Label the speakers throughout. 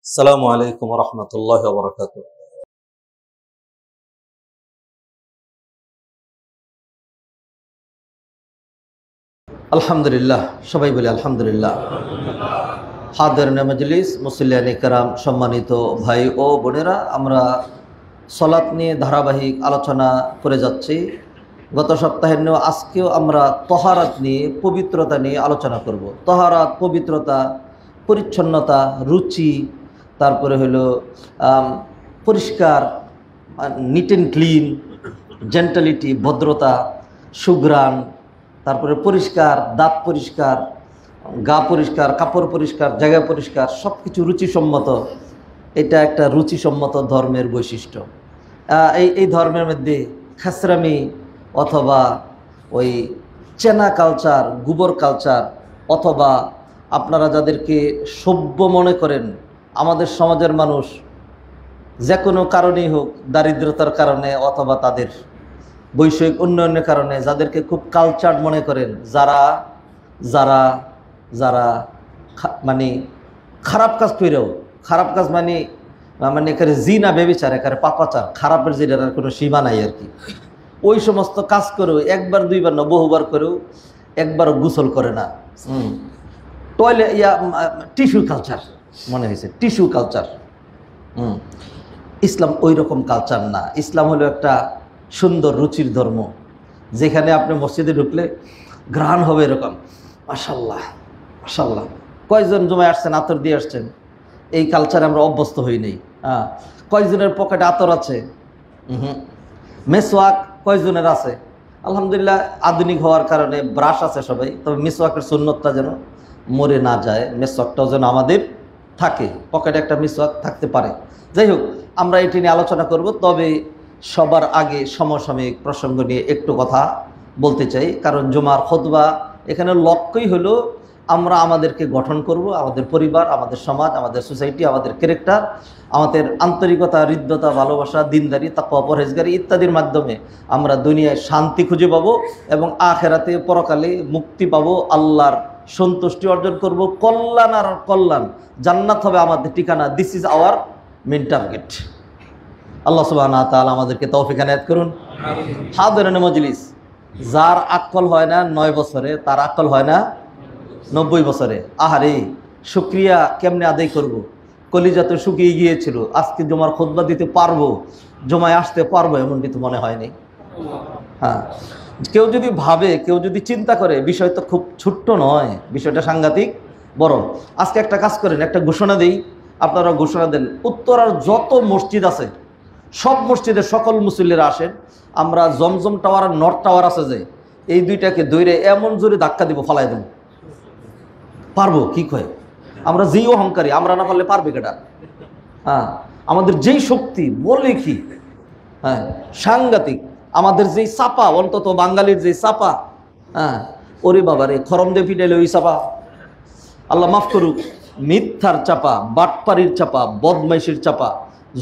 Speaker 1: আসসালামু আলাইকুম ওয়া রাহমাতুল্লাহি ওয়া বারাকাতুহু। আলহামদুলিল্লাহ, সবাই বলি আলহামদুলিল্লাহ। হাদিরিন মাজলিস, মুসল্লিয়ানে কেরাম, সম্মানিত ভাই ও বোনেরা, আমরা সালাত নিয়ে ধারাবাহিক আলোচনা করে যাচ্ছি। গত সপ্তাহের নিয়ে আজকেও আমরা তহারাত নিয়ে, পবিত্রতা নিয়ে আলোচনা করব। তহারাত, পবিত্রতা, পরিচ্ছন্নতা, রুচি, তারপরে হলো পরিষ্কার, নিট অ্যান্ড ক্লিন, জেন্টালিটি, ভদ্রতা, সুঘ্রাণ, তারপরে পরিষ্কার, দাঁত পরিষ্কার, গা পরিষ্কার, কাপড় পরিষ্কার, জায়গা পরিষ্কার, সব কিছু রুচিসম্মত। এটা একটা রুচিসম্মত ধর্মের বৈশিষ্ট্য। এই ধর্মের মধ্যে খাসরামি অথবা ওই চেনা কালচার, গোবর কালচার, অথবা আপনারা যাদেরকে সভ্য মনে করেন, আমাদের সমাজের মানুষ যে কোনো কারণেই হোক, দারিদ্রতার কারণে অথবা তাদের বৈষয়িক উন্নয়নের কারণে যাদেরকে খুব কালচার্ড মনে করেন, যারা যারা যারা মানে খারাপ কাজ করেও, খারাপ কাজ মানে মানে এখানে জিনা বেবিচার, এখানে পাপাচার, খারাপের জিনার কোনো সীমা নাই আর কি। ওই সমস্ত কাজ করেও একবার দুইবার না, বহুবার করেও একবারও গোসল করে না। টয়লেট টিস্যু কালচার মনে হয়েছে, টিস্যু কালচার। ইসলাম ওই রকম কালচার না। ইসলাম হলো একটা সুন্দর রুচির ধর্ম, যেখানে আপনি মসজিদে ঢুকলে ঘ্রাণ হবে এরকম, মাশাল্লাহ মাশাল্লাহ। কয়জন জমায় আসছেন, আতর দিয়ে আসছেন? এই কালচারে আমরা অভ্যস্ত হই নাই। কয়জনের পকেটে আতর আছে? মেসওয়াক কয়জনের আছে? আলহামদুলিল্লাহ, আধুনিক হওয়ার কারণে ব্রাশ আছে সবাই, তবে মেসওয়াকের সুন্নতটা যেন মরে না যায়, মেসওয়াকটাও যেন আমাদের থাকে, পকেটে একটা মেসওয়াক থাকতে পারে। যাই হোক, আমরা এটি নিয়ে আলোচনা করব। তবে সবার আগে সমসাময়িক প্রসঙ্গ নিয়ে একটু কথা বলতে চাই, কারণ জুমার খুতবা এখানে লক্ষ্যই হলো আমরা আমাদেরকে গঠন করব, আমাদের পরিবার, আমাদের সমাজ, আমাদের সোসাইটি, আমাদের ক্যারেক্টার, আমাদের আন্তরিকতা, হৃদ্যতা, ভালোবাসা, দিনদারি, তাকওয়া, পরহেজগারি ইত্যাদির মাধ্যমে আমরা দুনিয়ায় শান্তি খুঁজে পাবো এবং আখেরাতে পরকালে মুক্তি পাবো, আল্লাহর সন্তুষ্টি অর্জন করব, কল্যাণ আর কল্যাণ, জান্নাত হবে আমাদের ঠিকানা। This is our main target. আল্লাহ সুবহানাহু ওয়া তাআলা আমাদেরকে তৌফিক এনায়েত করুন। হাদিরিন মাজলিস, যার আকল হয় না 9 বছরে, তার আকল হয় না 90 বছরে। আহারে, শুকরিয়া কেমনে আদায় করব? কলিজা তো শুকিয়ে গিয়েছিল, আজকে জুমার খুতবা দিতে পারবো, জমায় আসতে পারবো, এমনটি তো মনে হয়নি। হ্যাঁ, কেউ যদি ভাবে, কেউ যদি চিন্তা করে, বিষয় তো খুব ছোট্ট নয়, বিষয়টা সাংঘাতিক বড়। আজকে একটা কাজ করেন, একটা ঘোষণা দেই, আপনারা ঘোষণা দেন, উত্তরার যত মসজিদ আছে সব মসজিদের সকল মুসল্লিরা আসেন, আমরা জমজম টাওয়ার আর নর্থ টাওয়ার আছে যে, এই দুইটাকে দৈরে এমন জোরে ধাক্কা দিব, ফালাই দেব। পারবো কি কয়? আমরা যেই অহংকারী, আমরা না পারলে পারবে কেটা? হ্যাঁ, আমাদের যেই শক্তি, বলে কি, হ্যাঁ সাংঘাতিক। আমাদের যেই চাপা, অন্তত বাঙালির যেই চাপা, হ্যাঁ, ওরে বাবা রে, খরম দিয়ে ফিটাইলে ওই চাপা, আল্লাহ মাফ করুক, মিথ্যার চাপা, বাটপাড়ির চাপা, বদমাইশির চাপা,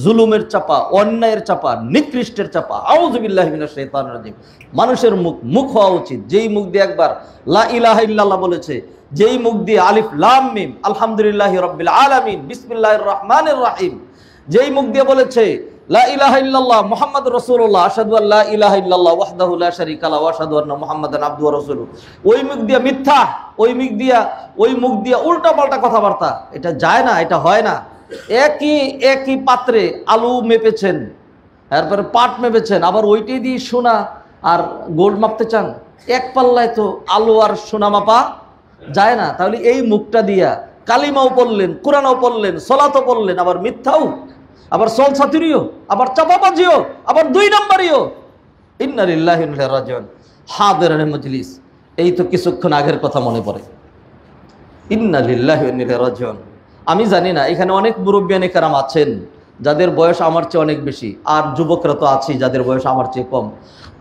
Speaker 1: জুলুমের চাপা, অন্যায়ের চাপা, নিকৃষ্টের চাপা। আউযু বিল্লাহি মিনাশ শাইতানির রাজিম। মানুষের মুখ হওয়া উচিত, যেই মুখ দিয়ে একবার লা ইলাহা ইল্লাল্লাহ বলেছে, যেই মুখ দিয়ে আলিফ লাম মিম আলহামদুলিল্লাহি রাব্বিল আলামিন বিসমিল্লাহির রহমানির রহিম, যেই মুখ দিয়ে বলেছে লা ইলাহা ইল্লাল্লাহ মুহাম্মাদুর রাসূলুল্লাহ আশহাদু আল্লা ইলাহা ইল্লাল্লাহ ওয়াহদাহু লা শারীকা লাহু ওয়া আশহাদু আন্না মুহাম্মাদান আবদুহু ওয়া রাসূলুহু, ওই মুখ দিয়ে মিথ্যা, ওই মুখ দিয়া উল্টা পাল্টা কথাবার্তা, এটা যায় না, এটা হয় না। একই পাত্রে আলু মেপেছেন, তারপরে পাট মেপেছেন, আবার ওইটাই দিয়ে সোনা আর গোল্ড মাপতে চান। এক পাল্লায় তো আলু আর সোনা মাপা যায় না। তাহলে এই মুখটা দিয়া কালিমাও পড়লেন, কোরআনও পড়লেন, সলাতও পড়লেন, আবার মিথ্যাও, আবার সল ছাতুরিও, আবার চাপাবাজিও, আবার 2 নাম্বারিও। ইন্না লিল্লাহি ওয়া ইন্না ইলাইহি রাজিউন। হাদিরিন মাজলিস, এই তো কিছুক্ষণ আগের কথা মনে পড়ে। ইন্না লিল্লাহি ওয়া ইন্না ইলাইহি রাজিউন। আমি জানি না, এখানে অনেক মুরব্বিয়ানে কেরাম আছেন যাদের বয়স আমার চেয়ে অনেক বেশি, আর যুবকরা তো আছেই যাদের বয়স আমার চেয়ে কম।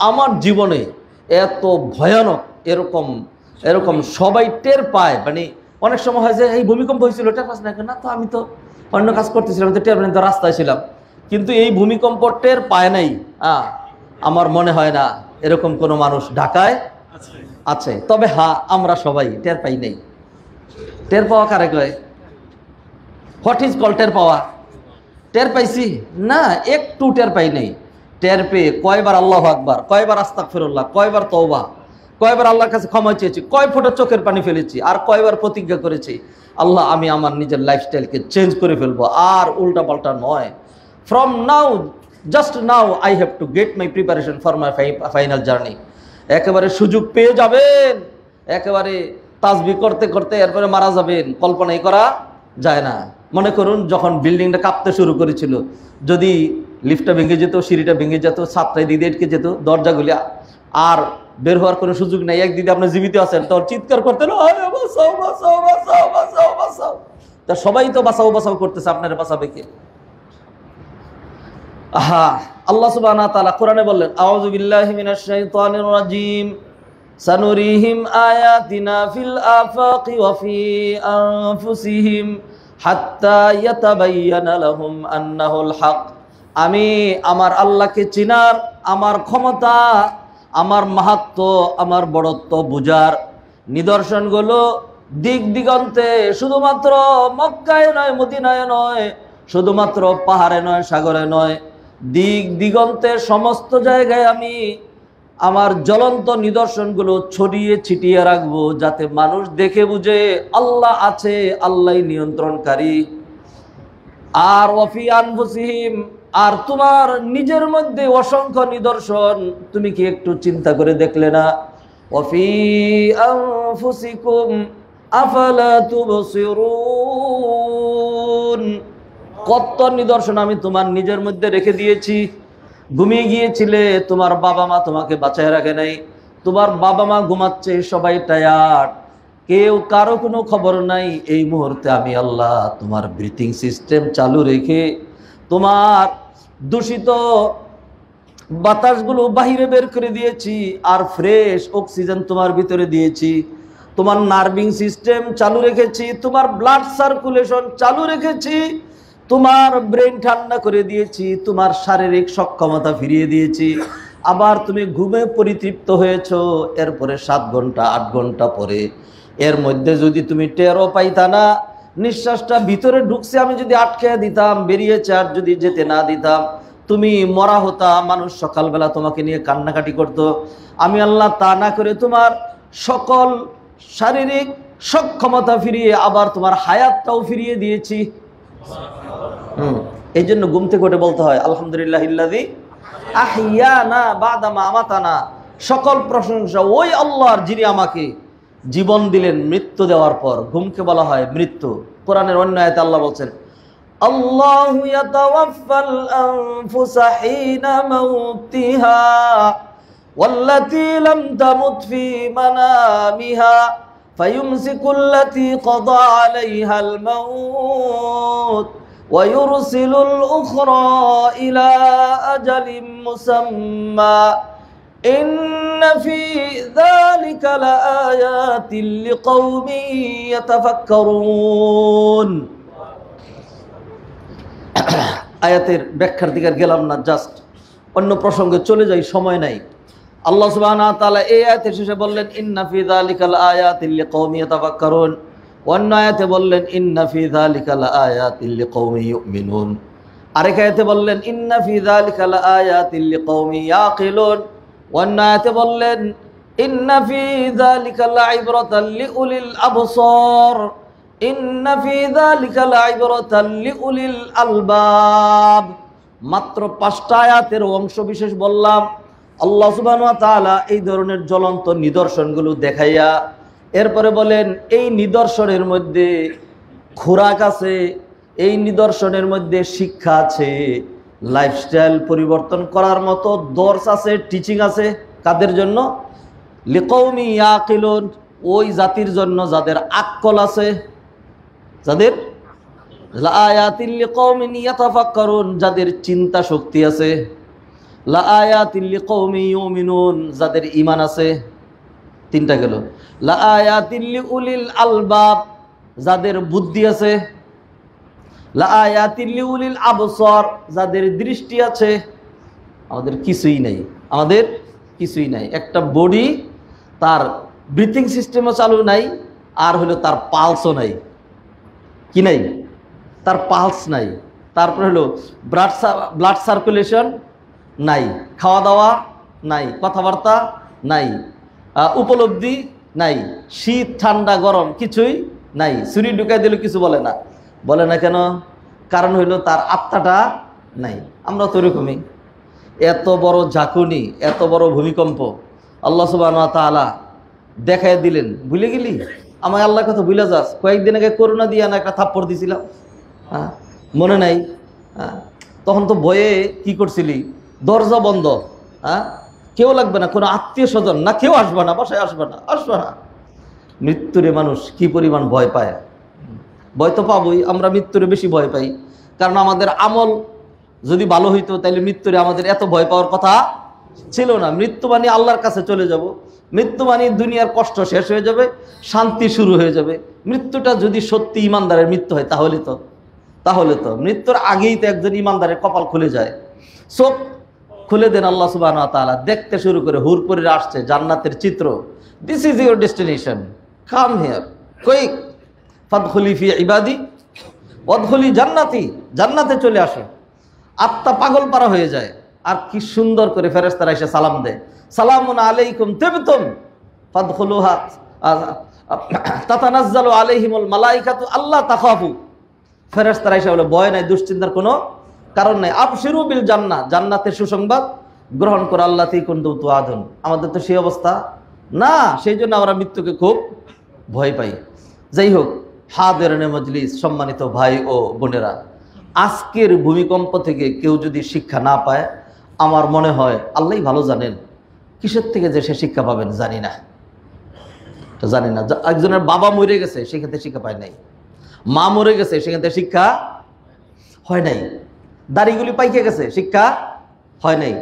Speaker 1: আমার জীবনে এত ভয়ানক এরকম সবাই টের পায়। মানে অনেক সময় হয় যে এই ভূমিকম্প হয়েছিল, টের পাস না, তো আমি তো অন্য কাজ করতেছিলাম, তো টের পাই না, রাস্তায় ছিলাম, কিন্তু এই ভূমিকম্প টের পায় নাই। আমার মনে হয় না এরকম কোনো মানুষ ঢাকায় আছে। তবে হ্যাঁ, আমরা সবাই টের পাই নাই। টের পাওয়া কারে কয়? হোয়াট ইজ কল টের পাওয়া? টের পাইছি না, একটু টের পাই নাই। টের পেয়ে কয়বার আল্লাহু আকবার, কয়বার আস্তাগফিরুল্লাহ, কয়বার তওবা, কয়বার আল্লাহর কাছে ক্ষমা চেয়েছি, কয় ফোঁটা চোখের পানি ফেলেছি, আর কয়বার প্রতিজ্ঞা করেছি আল্লাহ আমি আমার নিজের লাইফস্টাইলকে চেঞ্জ করে ফেলবো, আর উল্টা পাল্টা নয়। From now, just now I have to get my preparation for my final journey. একেবারে সুযোগ পেয়ে যাবেন, একেবারে তাসবিহ করতে করতে এরপরে মারা যাবেন, কল্পনাই করা যায় না। মনে করুন যখন বিল্ডিংটা কাঁপতে শুরু করেছিল, যদি লিফটটা ভেঙে যেত, সিঁড়িটা ভেঙে যেত, ছাদটায় দিদি আটকে যেত, দরজাগুলি আর বের হওয়ার কোনো সুযোগ নেই, একদিকে আপনি জীবিত আছেন, তখন চিৎকার করতেন বাঁচাও বাঁচাও বাঁচাও বাঁচাও বাঁচাও। তা সবাই তো বাঁচাও বাঁচাও করতেছে, আপনারা বাঁচাবে কে? আল্লাহ সুবহানাহু ওয়া তাআলা কোরআনে বললেন, আউযু বিল্লাহি মিনাশ শাইতানির রাজীম, সানুরিহিম আয়াতিনা ফিল আফাকি ওয়া ফি আনফুসিহিম হাত্তা ইয়াতাবায়্যানা লাহুম আন্নাহুল হক। আমি আমার আল্লাহকে চিনার, আমার ক্ষমতা, আমার মাহাত্ম্য, আমার বড়ত্ব বুঝার নিদর্শনগুলো দিক দিগন্তে, শুধুমাত্র মক্কায় নয়, মদিনায় নয়, শুধুমাত্র পাহাড়ে নয়, সাগরে নয়, দিক দিগন্তে সমস্ত জায়গায় আমি আমার জ্বলন্ত নিদর্শনগুলো ছড়িয়ে ছিটিয়ে রাখবো, যাতে মানুষ দেখে বুঝে আল্লাহ আছে, আল্লাহই নিয়ন্ত্রণকারী। আর ওয়াফি আনফুসিহিম, আর তোমার নিজের মধ্যে অসংখ্য নিদর্শন, তুমি কি একটু চিন্তা করে দেখলে না? ওয়াফি আনফুসিকুম আফালা তুবসিরুন, কত নিদর্শন আমি তোমার নিজের মধ্যে রেখে দিয়েছি। ঘুমিয়ে গিয়েছিলে, তোমার বাবা মা তোমাকে বাঁচায় রাখে নাই, তোমার বাবা মা ঘুমাচ্ছে, সবাই টায়ার্ড, কেউ কারো কোনো খবর নাই। এই মুহূর্তে আমি আল্লাহ তোমার ব্রিথিং সিস্টেম চালু রেখে তোমার দূষিত বাতাসগুলো বাহিরে বের করে দিয়েছি, আর ফ্রেশ অক্সিজেন তোমার ভিতরে দিয়েছি। তোমার নার্ভিং সিস্টেম চালু রেখেছি, তোমার ব্লাড সার্কুলেশন চালু রেখেছি, তোমার ব্রেন ঠান্ডা করে দিয়েছি, তোমার শারীরিক সক্ষমতা ফিরিয়ে দিয়েছি। আবার তুমি ঘুমে পরিতৃপ্ত হয়েছ, এরপরে 7 ঘন্টা 8 ঘন্টা পরে এর মধ্যে যদি তুমি টেরও পাইতা না, নিঃশ্বাসটা ভিতরে ঢুকছে আমি যদি আটকে দিতাম, বেরিয়েছে আর যদি যেতে না দিতাম, তুমি মরা হতা, মানুষ সকালবেলা তোমাকে নিয়ে কান্নাকাটি করতো। আমি আল্লাহ তা না করে তোমার সকল শারীরিক সক্ষমতা ফিরিয়ে আবার তোমার হায়াতটাও ফিরিয়ে দিয়েছি। এই জন্য ঘুম থেকে উঠে বলতে হয় আলহামদুলিল্লাহিল্লাযী আহইয়ানা বা'দা মা আমাতানা। সকল প্রশংসা ওই আল্লাহর, যিনি আমাকে জীবন দিলেন মৃত্যু দেওয়ার পর। ঘুমকে বলা হয় মৃত্যু। কোরআনের অন্য আয়াতে আল্লাহ বলছেন, আল্লাহু ইয়াতাওয়াফাল আনফুসা হিনা মাউতিহা ওয়াল্লাতী লাম তামুত ফি মানামিহা ফায়ুমসিকুল্লাতী ক্বাদা আলাইহাল মাউত ويرسل الأخرى إلى أجل مسمى إن في ذلك لآيات لقوم يتفكرون। আয়াতের ব্যাখ্যার দিকে গেলাম না, জাস্ট অন্য প্রসঙ্গে চলে যাই, সময় নাই। আল্লাহ সুবহানাহু ওয়া তাআলা এই আয়াতের শেষে বললেন ইন্না ফি যালিকা লাআয়াতিল লিকাওমি ইয়াতাফাক্কারুন। অন্য আয়াতে বললেন ইন্না ফি যালিকা লাআয়াতিল লিকাওমি ইউমিনুন। আরেক আয়াতে বললেন ইন্না ফি যালিকা লাআয়াতিল লিকাওমি ইয়াকিলুন। অন্য আয়াতে বললেন ইন্না ফি যালিকা লাইবরাতাল লিউলিল আবসার, ইন্না ফি যালিকা লাইবরাতাল লিউলিল আলবাব। মাত্র 5টা আয়াতের অংশ বিশেষ বললাম। আল্লাহ সুবহানাহু ওয়া তাআলা এই ধরনের জ্বলন্ত নিদর্শনগুলো দেখাইয়া এরপরে বলেন এই নিদর্শনের মধ্যে খোরাক আছে, এই নিদর্শনের মধ্যে শিক্ষা আছে, লাইফস্টাইল পরিবর্তন করার মতো দর্স আছে, টিচিং আছে। কাদের জন্য? লিকাওমি ইয়াকিলুন, ওই জাতির জন্য যাদের আকল আছে, যাদের লাআয়াতিল লিকাওমিন ইয়াতাফাক্কারুন, যাদের চিন্তা শক্তি আছে, লাআয়াতিল লিকাওমি ইউমিনুন, যাদের ঈমান আছে। 3টা গেল। লাআয়াতিল লিউলিল আলবাব, যাদের বুদ্ধি আছে। লাআয়াতিল লিউলিল আবসার, যাদের দৃষ্টি আছে। আমাদের কিছুই নাই, আমাদের কিছুই নাই। একটা বডি, তার ব্রিথিং সিস্টেমও চালু নাই, আর হলো তার পালসও নাই। কি নাই? তার পালস নাই, তারপরে হলো ব্লাড সার্কুলেশন নাই, খাওয়া দাওয়া নাই, কথাবার্তা নাই, উপলব্ধি নাই, শীত ঠান্ডা গরম কিছুই নাই, ছুরি ঢুকাই দিলে কিছু বলে না। বলে না কেন? কারণ হইল তার আত্মাটা নাই। আমরা তো এরকমই। এত বড় ঝাঁকুনি, এত বড় ভূমিকম্প আল্লাহ সুবহানাহু ওয়া তাআলা দেখাই দিলেন। ভুলে গেলি? আমার আল্লাহর কথা ভুলে যাস? কয়েকদিন আগে করোনা দিয়ে না একটা থাপ্পড় দিছিলাম, হ্যাঁ মনে নাই? হ্যাঁ, তখন তো ভয়ে কি করছিলি? দরজা বন্ধ, হ্যাঁ কেউ লাগবে না, কোনো আত্মীয় স্বজন না, কেউ আসবে না, বাসায় আসবে না, আসবে না। মৃত্যুরে মানুষ কি পরিমাণ ভয় পায়। ভয় তো পাবই, আমরা মৃত্যুরে বেশি ভয় পাই, কারণ আমাদের আমল যদি ভালো হইতো তাহলে মৃত্যুরে আমাদের এত ভয় পাওয়ার কথা ছিল না। মৃত্যু মানে আল্লাহর কাছে চলে যাব, মৃত্যু মানে দুনিয়ার কষ্ট শেষ হয়ে যাবে, শান্তি শুরু হয়ে যাবে। মৃত্যুটা যদি সত্যি ইমানদারের মৃত্যু হয় তাহলে তো মৃত্যুর আগেই তো একজন ইমানদারের কপাল খুলে যায়। চোখ খুলে দেন আল্লাহ সুবহানাহু ওয়া তাআলা, দেখতে শুরু করে হুরপুরে আসছে জান্নাতের চিত্র। This is your destination, come here quick ফাদখুলি ফি ইবাদি ওয়াদখুলি জান্নাতি, জান্নাতে চলে আসে। আত্মা পাগল পারা হয়ে যায়। আর কি সুন্দর করে ফেরেশতারা এসে সালাম দেয়, সালামুন আলাইকুম তিবতুম ফাদখুলুহা তাতানাজ্জালু আলাইহিমুল মালাইকাতু আল্লা তাখাফু। ফেরেশতারা এসে বলে ভয় নাই, দুশ্চিন্তার কোনো কারণ নাই। আবশিরু বিল জান্নাহ, জান্নাতের সুসংবাদ গ্রহণ করে, আল্লাতি কুনতুম তুআদুন। আমাদের তো সেই অবস্থা না, সেই জন্য আমরা মৃত্যুকে খুব ভয় পাই। যাই হোক, হাদিরিনে মজলিস, সম্মানিত ভাই ও বোনেরা, আজকের ভূমিকম্প থেকে কেউ যদি শিক্ষা না পায়, আমার মনে হয় আল্লাহই ভালো জানেন কিসের থেকে যে সে শিক্ষা পাবেন জানি না। একজনের বাবা মরে গেছে, সেখান থেকে শিক্ষা পায় নাই। মা মরে গেছে, সেখান থেকে শিক্ষা হয় নাই। দাড়িগুলি পাইকে গেছে, শিক্ষা হয় নাই।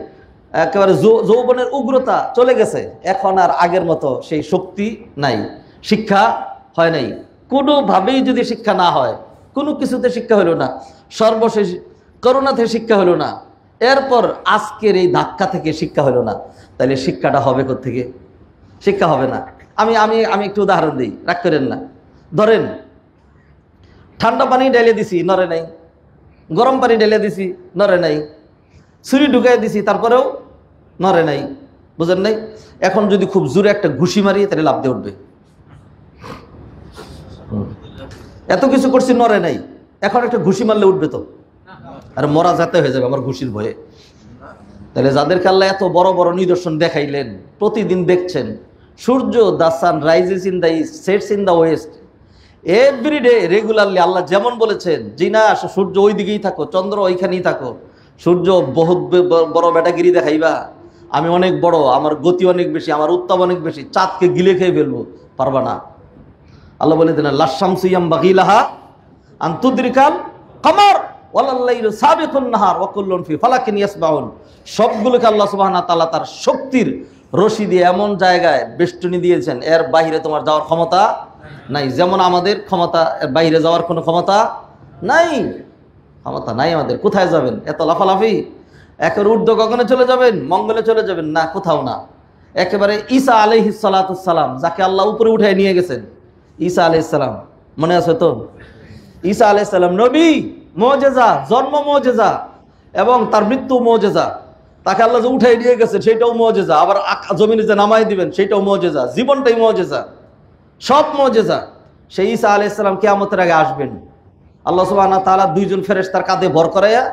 Speaker 1: একেবারে যৌবনের উগ্রতা চলে গেছে, এখন আর আগের মতো সেই শক্তি নাই, শিক্ষা হয় নাই। কোনোভাবেই যদি শিক্ষা না হয়, কোনো কিছুতে শিক্ষা হলো না, সর্বশেষ করোনাতে শিক্ষা হলো না, এরপর আজকের এই ধাক্কা থেকে শিক্ষা হলো না, তাহলে শিক্ষাটা হবে কোত্থেকে? শিক্ষা হবে না। আমি আমি আমি একটু উদাহরণ দিই, রাগ করেন না। ধরেন ঠান্ডা পানি ঢেলে দিছি, নড়ে নাই। গরম পানি ঢেলে দিছি, নড়ে নাই। ছুরি ঢুকাই দিছি, তারপরেও নড়ে নাই। বুঝেন নাই? এখন যদি খুব জোরে একটা ঘুষি মারি, তাহলে লাফ দিয়ে উঠবে। এত কিছু করছি, নড়ে নাই, এখন একটা ঘুষি মারলে উঠবে তো? আর মরা যাতে হয়ে যাবে আমার ঘুষির ভয়ে। তাহলে যাদেরকে আল্লাহ এত বড় বড় নিদর্শন দেখাইলেন, প্রতিদিন দেখছেন সূর্য, the sun rises in the east, sets in the west, everyday regularly আল্লাহ যেমন বলেছেন, জি না সূর্য ওই দিকেই থাকো, চন্দ্র ওইখানেই থাকো। সূর্য বহুত বড় বেটাগিরি দেখাইবা, আমি অনেক বড়, আমার গতি অনেক বেশি, আমার উত্তাপ অনেক বেশি, চাঁদকে গিলে খেয়ে ফেলবো, পারবা না। আল্লাহ বলে দিলেন লাশামসু ইয়ামবাগি লাহা আন তুদরিকাল কমর ওয়ালাল লাইলু সাবিকুন নাহার ওয়া কুল্লুন ফি ফালাকিন ইয়াসবাহুন। সবগুলোকে আল্লাহ সুবহানাহু ওয়া তাআলা তার শক্তির রশি দিয়ে এমন জায়গায় বেষ্টনী দিয়েছেন, এর বাইরে তোমার যাওয়ার ক্ষমতা নাই। যেমন আমাদের ক্ষমতা, এর বাইরে যাওয়ার কোনো ক্ষমতা নাই, ক্ষমতা নাই আমাদের। কোথায় যাবেন? এত লাফালাফি, একেবারে ঊর্ধ্ব গগনে চলে যাবেন, মঙ্গলে চলে যাবেন? না, কোথাও না। একেবারে ঈসা আলাইহিস সালাতুস সালাম, যাকে আল্লাহ উপরে উঠায় নিয়ে গেছেন, ঈসা আলাইহিস সালাম, মনে আছে তো? ঈসা আলাইহিস সালাম নবী, মুজিজা, জন্ম মুজিজা এবং তার মৃত্যু মুজিজা। তাকে আল্লাহ যে উঠাই নিয়ে গেছেন সেটাও মুজিজা, আবার জমিনে যে নামাই দিবেন সেটাও মুজিজা, জীবনটাই মুজিজা, সব মুজিজা। সেই ঈসা আলাইহিস সালাম কিয়ামতের আগে আসবেন। আল্লাহ সুবহানাহু ওয়া তাআলা দুইজন ফেরেশতার কাঁধে ভর করাইয়া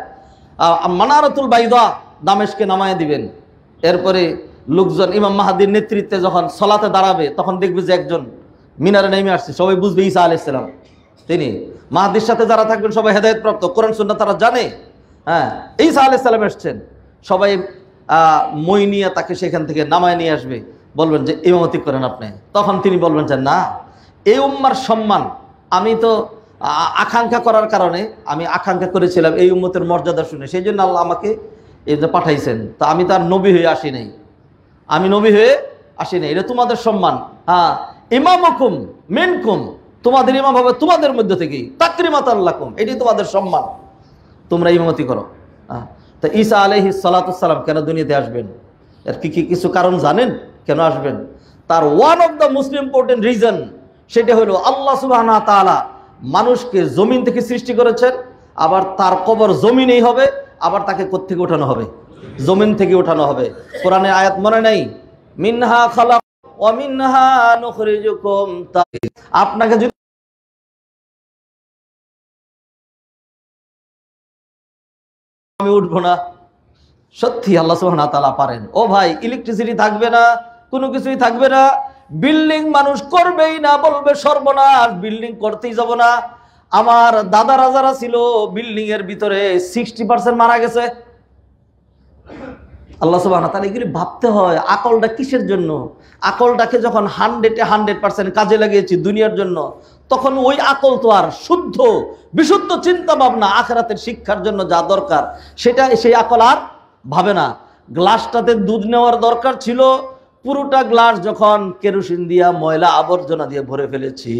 Speaker 1: মানারাতুল বাইদা দামেশকে নামায় দিবেন। এরপরে লোকজন ইমাম মাহদির নেতৃত্বে যখন সালাতে দাঁড়াবে, তখন দেখবে যে একজন মিনারে নেমে আসছে, সবাই বুঝবে ঈসা আলাইহিস সালাম। তিনি মাহদির সাথে যারা থাকবেন সবাই হেদায়েতপ্রাপ্ত, কোরআন সুন্নাহ তারা জানে, হ্যাঁ ঈসা আলাইহিস সালাম এসেছেন। সবাই মই নিয়ে তাকে সেখান থেকে নামায় নিয়ে আসবে, বলবেন যে ইমামতি করেন আপনি। তখন তিনি বলবেন যে না, এই উম্মার সম্মান আমি তো আকাঙ্ক্ষা করার কারণে, আমি আকাঙ্ক্ষা করেছিলাম এই উম্মতের মর্যাদা শুনে, সেই জন্য আল্লাহ আমাকে এই যে পাঠাইছেন। তা আমি তার নবী হয়ে আসি নাই, আমি নবী হয়ে আসি নাই, এটা তোমাদের সম্মান। হ্যাঁ, ইমামুকুম মিনকুম, তোমাদের ইমাম হবে তোমাদের মধ্যে থেকেই, তাকরিমাতান লাকুম, এটাই তোমাদের সম্মান, তোমরা ইমামতি করো। হ্যাঁ, তা ঈসা আলাইহিস সালাতুস সালাম কেন দুনিয়াতে আসবেন? এর কি কিছু কারণ জানেন কেন আসবেন? তার one of the most important reason, সেটা হলো আল্লাহ সুবহানাহু ওয়া তাআলা মানুষকে জমিন থেকে সৃষ্টি করেছেন, আবার তার কবর জমিনেই হবে, আবার তাকে কোত্থেকে ওঠানো হবে? জমিন থেকে ওঠানো হবে। কোরআনে আয়াত মনে নাই? মিনহা খালাক ওয়া মিনহা নুখরিজুকুম। আপনাকে যদি আমি উঠবো না, সত্যি আল্লাহ সুবহানাহু ওয়া তাআলা পারেন। ও ভাই, ইলেকট্রিসিটি থাকবে না, কোনো কিছুই থাকবে না, বিল্ডিং মানুষ করবেই না, বলবে সর্বনাশ, বিল্ডিং করতেই যাব না। আমার দাদারা যারা ছিল বিল্ডিং এর ভিতরে 60% মারা গেছে। আল্লাহ সুবহানাহু ওয়া তাআলা এগুলি ভাবতে হয়, আকলটা কিসের জন্য? আকলটাকে যখন 100% কাজে লাগিয়েছি দুনিয়ার জন্য, তখন ওই আকল তো আর শুদ্ধ বিশুদ্ধ চিন্তা ভাবনা আখিরাতের শিক্ষার জন্য যা দরকার সেটা সেই আকল আর ভাবে না। গ্লাসটাতে দুধ নেওয়ার দরকার ছিল, পুরোটা গ্লাস যখন কেরোসিন দিয়া ময়লা আবর্জনা দিয়ে ভরে ফেলেছি,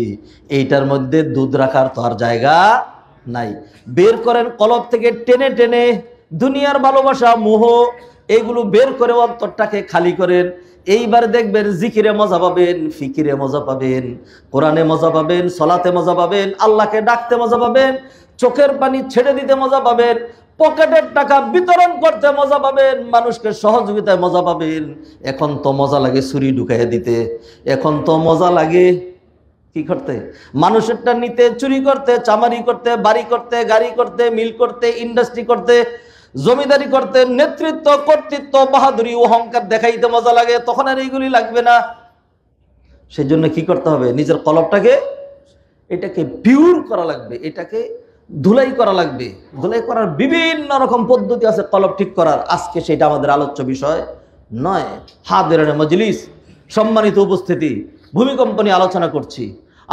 Speaker 1: এইটার মধ্যে দুধ রাখার তো আর জায়গা নাই। বের করেন কলব থেকে টেনে টেনে, দুনিয়ার ভালোবাসা মোহ এইগুলো বের করে অন্তরটাকে খালি করেন। এইবার দেখবেন জিকিরে মজা পাবেন, ফিকিরে মজা পাবেন, কোরআনে মজা পাবেন, সলাতে মজা পাবেন, আল্লাহকে ডাকতে মজা পাবেন, চোখের পানি ছেড়ে দিতে মজা পাবেন, পকেটের টাকা বিতরণ করতে মজা পাবেন, মানুষকে সহযোগিতায় মজা পাবেন। এখন তো মজা লাগে ছুরি ঢুকাইয়া দিতে, এখন তো মজা লাগে কি করতে? মানুষেরটা নিতে, চুরি করতে, চামারি করতে, বাড়ি করতে, গাড়ি করতে, মিল করতে, ইন্ডাস্ট্রি করতে, জমিদারি করতে, নেতৃত্ব, কর্তৃত্ব, বাহাদুরি, অহংকার দেখাইতে মজা লাগে। তখন আর এইগুলি লাগবে না। সেই জন্য কি করতে হবে? নিজের কলবটাকে এটাকে পিওর করা লাগবে, এটাকে ধুলাই করা লাগবে। ধুলাই করার বিভিন্ন রকম পদ্ধতি আছে কলব ঠিক করার। আজকে সেটা আমাদের আলোচ্য বিষয় নয়। হাদিরানে মজলিস, সম্মানিত উপস্থিতি, ভূমিকম্প নিয়ে আলোচনা করছি।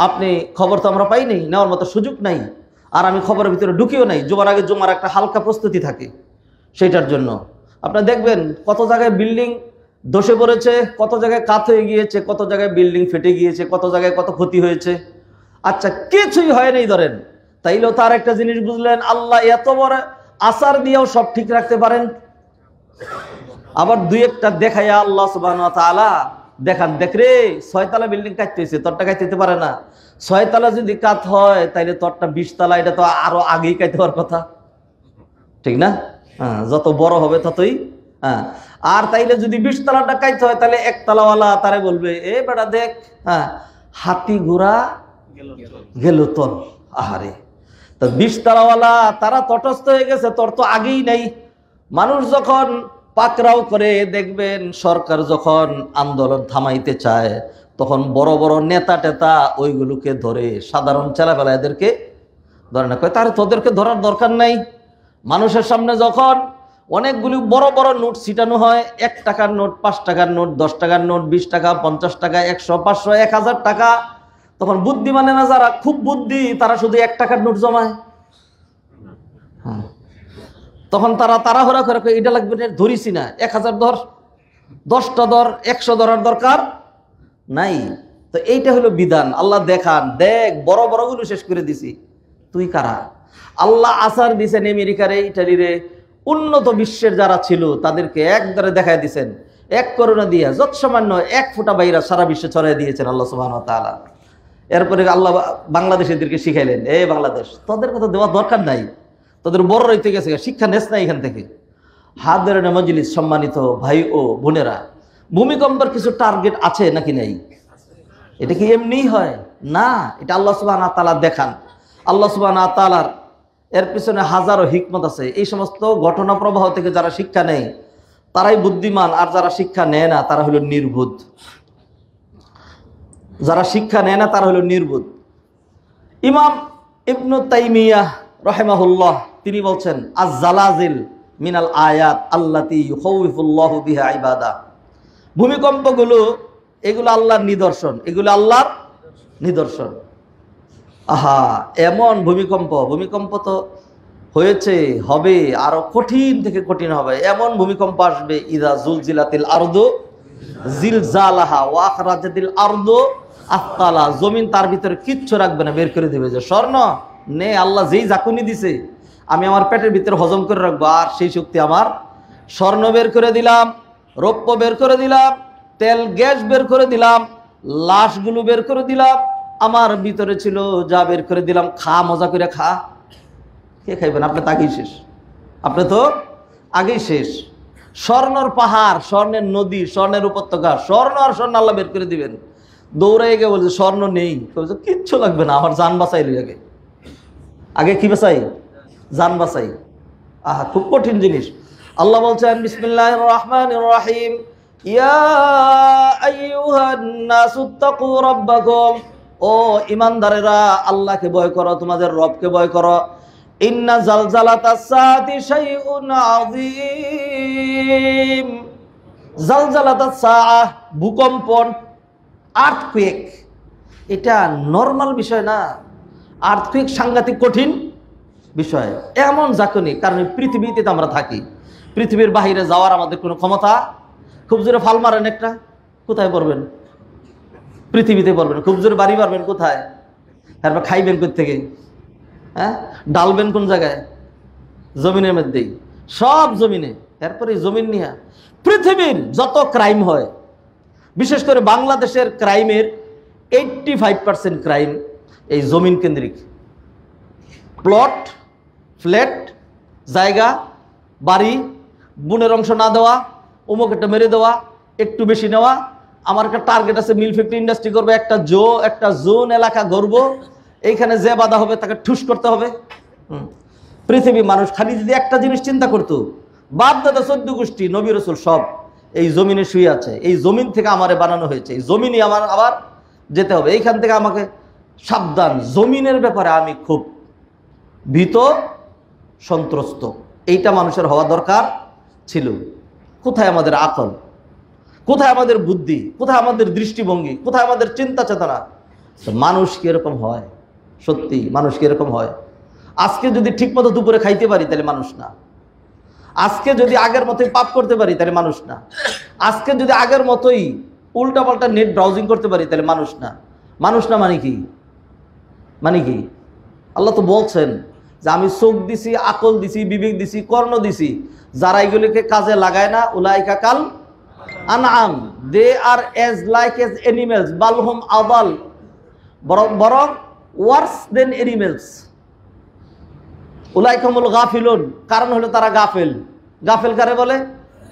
Speaker 1: আপনি খবর তো আমরা পাইনি, নেওয়ার মতো সুযোগ নাই, আর আমি খবরের ভিতরে ঢুকিও নাই। জুমার আগে জুমার একটা হালকা প্রস্তুতি থাকে, সেটার জন্য আপনারা দেখবেন কত জায়গায় বিল্ডিং ধসে পড়েছে, কত জায়গায় কাত হয়ে গিয়েছে, কত জায়গায় বিল্ডিং ফেটে গিয়েছে, কত জায়গায় কত ক্ষতি হয়েছে। আচ্ছা, কিছুই হয় নাই ধরেন, তাইলেও তার একটা জিনিস বুঝলেন, আল্লাহ এত বড় আসার দিয়েও সব ঠিক রাখতে পারেন। আবার দুই একটা দেখাইয়া আল্লাহ সুবহানাহু ওয়া তাআলা দেখান, দেখ রে 6 তলা বিল্ডিং কাটতে হয়েছে, তোরটা কাটতে পারে না। 6 তলা যদি কাত হয় তাইলে তোরটা 20 তলা, এটা তো আরো আগেই কাটতে হওয়ার কথা, ঠিক না? হ্যাঁ, যত বড় হবে ততই। হ্যাঁ, আর তাইলে যদি 20 তলাটা কাটতে হয় তাহলে 1 তলাওয়ালা তারে বলবে, এ বেটা দেখ, হ্যাঁ, হাতি ঘোড়া গেল তল। আহারে, তো 20 তলাওয়ালা তারা তটস্থ হয়ে গেছে, তোর তো আগেই নাই। মানুষ যখন পাকরাও করে, দেখবেন সরকার যখন আন্দোলন থামাইতে চায়, তখন বড় বড় নেতা টেতা ওইগুলোকে ধরে, সাধারণ ছেলেবেলা এদেরকে ধরে না, কয় তারে তোদেরকে ধরার দরকার নাই। মানুষের সামনে যখন অনেকগুলি বড় বড় নোট ছিটানো হয়, 1 টাকার নোট, 5 টাকার নোট, 10 টাকার নোট, 20 টাকা, 50 টাকা, 100, 500, 1000 টাকা, তখন বুদ্ধিমানে না যারা খুব বুদ্ধি, তারা শুধু 1 টাকার নোট জমায়। হ্যাঁ, তখন তারা তাড়াহুড়া করে, এটা লাগবে না, ধরিস না, 1000 ধর, 10টা ধর, 100 ধরার দরকার নাই। তো এইটা হলো বিধান। আল্লাহ দেখান, দেখ বড় বড়গুলো শেষ করে দিছি, তুই কারা? আল্লাহ আসার দিছেন আমেরিকারে, ইটালিরে, উন্নত বিশ্বের যারা ছিল তাদেরকে একবারে দেখায় দিছেন, এক করোনা দিয়া যত সামান্য 1 ফোঁটা বাইরা সারা বিশ্বে ছড়াই দিয়েছেন আল্লাহ সুবহানাহু ওয়া তাআলা। এরপরে আল্লাহ বাংলাদেশিদেরকে শিখাইলেন, এ বাংলাদেশ, তোদের কথা দেওয়ার দরকার নাই, তোদের বড় রইতে গেছে, শিক্ষা নেস না এখান থেকে। হাদিরানে মজলিস, সম্মানিত ভাই ও বোনেরা, ভূমিকম্পের কিছু টার্গেট আছে নাকি নাই? এটা কি এমনিই হয় না, এটা আল্লাহ সুবহানাহু ওয়া তাআলা দেখান। আল্লাহ সুবহানাহু ওয়া তাআলার এর পিছনে হাজারো হিকমত আছে। এই সমস্ত ঘটনা প্রবাহ থেকে যারা শিক্ষা নেয় তারাই বুদ্ধিমান, আর যারা শিক্ষা নেয় না তারা হলো নির্বুদ্ধ। যারা শিক্ষা নেয় না তারা হলো নির্বুদ্ধ। ইমাম ইবনু তাইমিয়াহ রাহিমাহুল্লাহ তিনি বলছেন, আজ-জালাজিল মিনাল আয়াত আল্লাতী ইউখাউফুল্লাহু বিহা ইবাদা। ভূমিকম্পগুলো এগুলো আল্লাহর নিদর্শন, এগুলো আল্লাহর নিদর্শন। আহা, এমন ভূমিকম্প তো হয়েছে, হবে, আরো কঠিন থেকে কঠিন হবে। এমন ভূমিকম্প আসবে, ইযা জুলজিলাতিল আরদু জিলজালাহা ওয়া আখরাজাতিল আরদু আথকালা, জমিন তার ভিতরে কিচ্ছু রাখবে না, বের করে দেবে। যে স্বর্ণ নে, আল্লাহ যেই জাকুনি দিছে আমি আমার পেটের ভিতরে হজম করে রাখবো, আর সেই শক্তি আমার। স্বর্ণ বের করে দিলাম, রৌপ্য বের করে দিলাম, তেল গ্যাস বের করে দিলাম, লাশগুলো বের করে দিলাম, আমার ভিতরে ছিল, যা বের করে দিলাম, খা, মজা করে খা। কে খাইবেন? আপনি তো আগেই শেষ, আপনি তো আগেই শেষ। স্বর্ণর পাহাড়, স্বর্ণের নদী, স্বর্ণের উপত্যকা, স্বর্ণ আর স্বর্ণ আল্লাহ বের করে দিবেন। দৌড়াই গিয়ে বলছে স্বর্ণ নেই, কিচ্ছু লাগবে না, আমার জান বাঁচাই লই আগে। আগে কি বাঁচাই? জান বাঁচাই। আহা, খুব কঠিন জিনিস। আল্লাহ বলছেন বিসমিল্লাহির রহমানির রহিম, ইয়া আইয়ুহান নাসুত্তাকু রাব্বাকুম, ও ঈমানদারেরা আল্লাহকে ভয় করো, তোমাদের রবকে ভয় করো। ইন্না জালজালাতাস সাআতি শাইউন আযীম। জালজালাতাস সাআহ, ভূকম্পন, আর্থকুয়েক, এটা নরমাল বিষয় না। আর্থকুয়েক সাংঘাতিক কঠিন বিষয়, এমন জাকনি, কারণ পৃথিবীতে তো আমরা থাকি, পৃথিবীর বাহিরে যাওয়ার আমাদের কোনো ক্ষমতা। খুব জোরে ফাল মারেন একটা, কোথায় পড়বেন? পৃথিবীতে পড়বেন। খুব জোরে বাড়ি মারবেন, কোথায়? তারপর খাইবেন কোথা থেকে? হ্যাঁ, ডালবেন কোন জায়গায়? জমিনের মধ্যেই, সব জমিনে। এরপরে জমিন নিয়ে পৃথিবীর যত ক্রাইম হয়, বিশেষ করে বাংলাদেশের ক্রাইমের 85% ক্রাইম এই জমিন কেন্দ্রিক। প্লট, ফ্ল্যাট, জায়গা, বাড়ি, বুনের অংশ না দেওয়া, অমুক একটা মেরে দেওয়া, একটু বেশি নেওয়া। আমার একটা টার্গেট আছে, মিল ফ্যাক্টরি ইন্ডাস্ট্রি করবো, একটা জোন এলাকা গড়বো, এইখানে যে বাধা হবে তাকে ঠুস করতে হবে। পৃথিবী মানুষ খালি যদি একটা জিনিস চিন্তা করতো, বাপ দাদা 14 গোষ্ঠী নবী রাসূল সব এই জমিনে শুয়ে আছে, এই জমিন থেকে আমারে বানানো হয়েছে, এই জমিনই আমার আবার যেতে হবে, এইখান থেকে আমাকে সাবধান। জমিনের ব্যাপারে আমি খুব ভীত, সন্ত্রস্ত, এইটা মানুষের হওয়া দরকার ছিল। কোথায় আমাদের আকল, কোথায় আমাদের বুদ্ধি, কোথায় আমাদের দৃষ্টিভঙ্গি, কোথায় আমাদের চিন্তা চেতনা? মানুষ কি এরকম হয়? সত্যি মানুষ কি এরকম হয়? আজকে যদি ঠিকমতো দুপুরে খাইতে পারি তাহলে মানুষ না। আজকে যদি আগের মতোই পাপ করতে পারি তাহলে মানুষ না। আজকে যদি আগের মতোই উল্টাপাল্টা নেট ব্রাউজিং করতে পারি তাহলে মানুষ না। মানুষ না মানে কি? মানে কি? আল্লাহ তো বলছেন যে আমি চোখ দিছি, আকল দিছি, বিবেক দিছি, কর্ণ দিছি, যারা এগুলিকে কাজে লাগায় না, উলাইকা কাল আনআম, দে আর এজ লাইক এজ অ্যানিমেলস, বালহুম আদাল, বরং ওয়ার্স দেন অ্যানিমেলস। উলাইকাহুমুল গাফিলুন, কারণ হলো তারা গাফেল। গাফেল কারে বলে?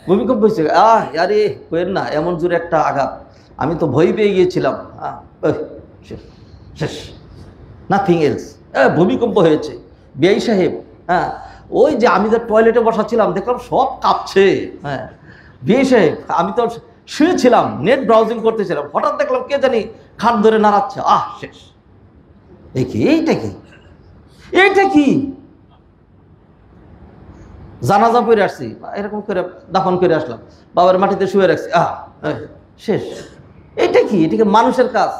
Speaker 1: ভূমিকম্প হয়েছে, আরে কইেন না, এমন জোরে একটা আঘাত, আমি তো ভয় পেয়ে গিয়েছিলাম, শেষ, নাথিং এলস, ভূমিকম্প হয়েছে। বিআই সাহেব, হ্যাঁ, ওই যে আমি যে টয়লেটে বসাছিলাম দেখলাম সব কাঁপছে। হ্যাঁ বিআই সাহেব, আমি তো শুয়েছিলাম, নেট ব্রাউজিং করতেছিলাম, হঠাৎ দেখলাম কে জানি খাট ধরে নাড়াচ্ছে, শেষ। এই কি? এইটা কি? এইটা কি? জানাজা পড়ে আসছি, এরকম করে দাফন করে আসলাম, বাবার মাটিতে শুয়ে রাখছি, শেষ। এইটা কি? এটাকে মানুষের কাজ।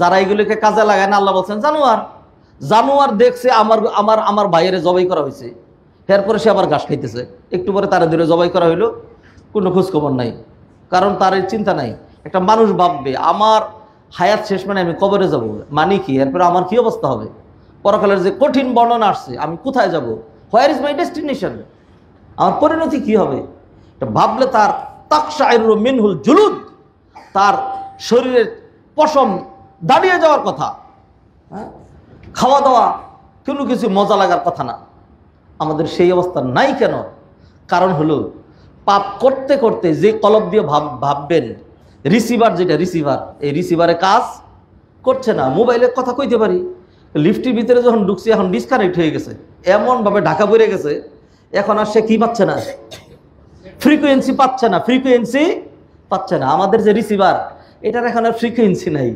Speaker 1: যারা এগুলোকে কাজে লাগায় না, আল্লাহ বলছেন জানোয়ার। জানোয়ার দেখছে আমার আমার আমার ভাইয়ের জবাই করা হয়েছে, এরপরে সে আবার ঘাস খাইতেছে, একটু পরে তারা ধরে জবাই করা হইলো, কোনো খোঁজখবর নাই, কারণ তার এই চিন্তা নাই। একটা মানুষ ভাববে আমার হায়াত শেষ মানে আমি কবরে যাব, মানে কি? এরপরে আমার কি অবস্থা হবে? পরকালের যে কঠিন বর্ণনা আসছে, আমি কোথায় যাব? Where is my destination? আমার পরিণতি কি হবে? এটা ভাবলে তার তাকশাইরু মিনহুল জুলুদ, তার শরীরের পশম দাঁড়িয়ে যাওয়ার কথা। হ্যাঁ, খাওয়া দাওয়া কোনো কিছু মজা লাগার কথা না। আমাদের সেই অবস্থা নাই কেন? কারণ হলো পাপ করতে করতে যে কলব দিয়ে ভাববেন, রিসিভার যেটা রিসিভার, এই রিসিভারে কাজ করছে না। মোবাইলে কথা কইতে পারি, লিফটের ভিতরে যখন ঢুকছি এখন ডিসকানেক্ট হয়ে গেছে, এমনভাবে ঢাকা পড়ে গেছে, এখন আর সে কি পাচ্ছে না? ফ্রিকোয়েন্সি পাচ্ছে না, ফ্রিকোয়েন্সি পাচ্ছে না। আমাদের যে রিসিভার, এটার এখন আর ফ্রিকোয়েন্সি নাই।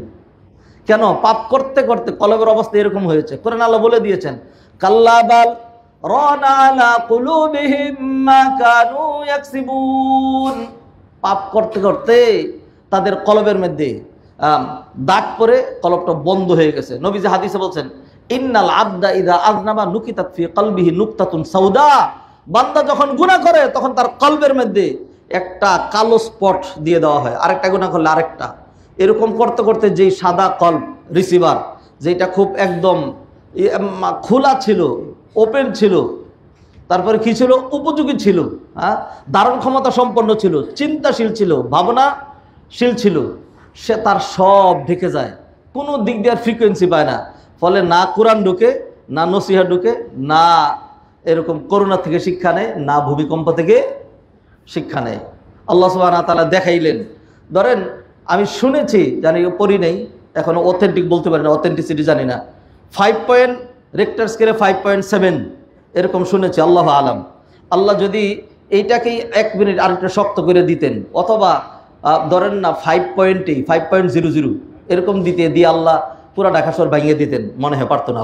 Speaker 1: কেন? পাপ করতে করতে কলবের অবস্থা এরকম হয়েছে। কোরআন আল্লাহ বলে দিয়েছেন, কাল্লা বাল রানা আলা কুলুবিহিম মা কানু ইয়াকসিবুন। পাপ করতে করতে তাদের কলবের মধ্যে দাগ পড়ে কলবটা বন্ধ হয়ে গেছে। নবীজি হাদিসে বলছেন, ইন্নাল আবদা ইযা আযনাবা নুকিতাত ফি কলবিহি নুকতাতুন সাউদা। বান্দা যখন গুনাহ করে তখন তার কলবের মধ্যে একটা কালো স্পট দিয়ে দেওয়া হয়, আরেকটা গুনাহ করলে আরেকটা। এরকম করতে করতে যেই সাদা কলব রিসিভার, যেটা খুব একদম খোলা ছিল, ওপেন ছিল, তারপরে কি ছিল? উপযোগী ছিল, ধারণ ক্ষমতা সম্পন্ন ছিল, চিন্তাশীল ছিল, ভাবনাশীল ছিল, সে তার সব ঢেকে যায়। কোনো দিক দিয়ে ফ্রিকোয়েন্সি পায় না। ফলে না কোরআন ঢুকে, না নসিহা ঢুকে, না এরকম করোনা থেকে শিক্ষা নেয়, না ভূমিকম্প থেকে শিক্ষা নেয়। আল্লাহ সুবহানাহু ওয়া তাআলা দেখাইলেন। ধরেন আমি শুনেছি, জানি পড়ি নেই, এখনো অথেন্টিক বলতে পারি না, অথেন্টিসিটি জানি না, 5 পয়েন্ট রেক্টার স্কেলে 5.7 এরকম শুনেছি, আল্লাহ আলাম। আল্লাহ যদি এইটাকেই 1 মিনিট আরেকটা শক্ত করে দিতেন, অথবা ধরেন না 5.00 এরকম দিয়ে আল্লাহ পুরা ঢাকা শহর ভাঙিয়ে দিতেন, মনে হয় পারতো না।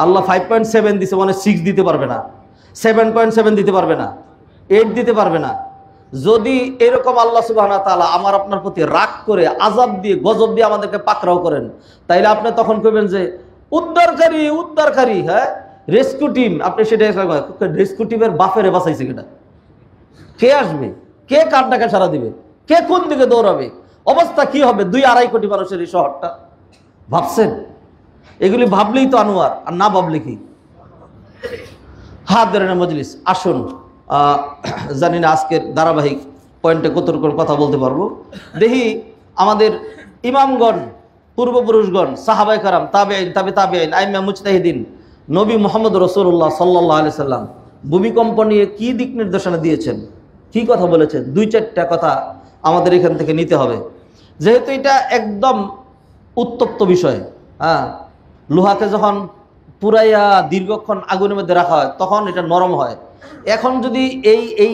Speaker 1: আল্লাহ 5.7 দিতে, মানে 6 দিতে পারবে না, 7.7 দিতে পারবে না, 8 দিতে পারবে না। যদি এরকম আল্লাহ সুবহানাহু ওয়া তাআলা আমার আপনার প্রতি রাগ করে আযাব দিয়ে গজব দিয়ে আমাদেরকে পাকড়াও করেন, তাইলে আপনি তখন কইবেন যে উদ্ধারকারী উদ্ধারকারী, হ্যাঁ রেস্কিউ টিম। আপনি সেটা রেস্কিউ টিমের বাফেরে বাঁচাইছে কেটা? কে আসবে? কে কার ডাকে সাড়া দিবে? কে কোন দিকে দৌড়াবে? অবস্থা কি হবে 2-2.5 কোটি মানুষের এই শহরটা? ভাবছেন? এগুলি ভাবলেই তো আনোয়ার, আর না ভাবলে কি? হাত ধরে না মজলিস। আসুন, জানি না আজকের ধারাবাহিক পয়েন্টে কতটুকু কথা বলতে পারবো। দেখি আমাদের ইমামগণ, পূর্বপুরুষগণ, সাহাবায়ে কেরাম, তাবেঈন, তাবেঈন, আইম্মা মুজতাহিদিন, নবী মুহাম্মদ রাসূলুল্লাহ সাল্লাল্লাহু আলাইহি সাল্লাম ভূমিকম্প নিয়ে কি দিক নির্দেশনা দিয়েছেন, কি কথা বলেছেন, 2-4টা কথা আমাদের এখান থেকে নিতে হবে। যেহেতু এটা একদম উত্তপ্ত বিষয়, হ্যাঁ, লোহাকে যখন পুরাইয়া দীর্ঘক্ষণ আগুনের মধ্যে রাখা হয় তখন এটা নরম হয়। এখন যদি এই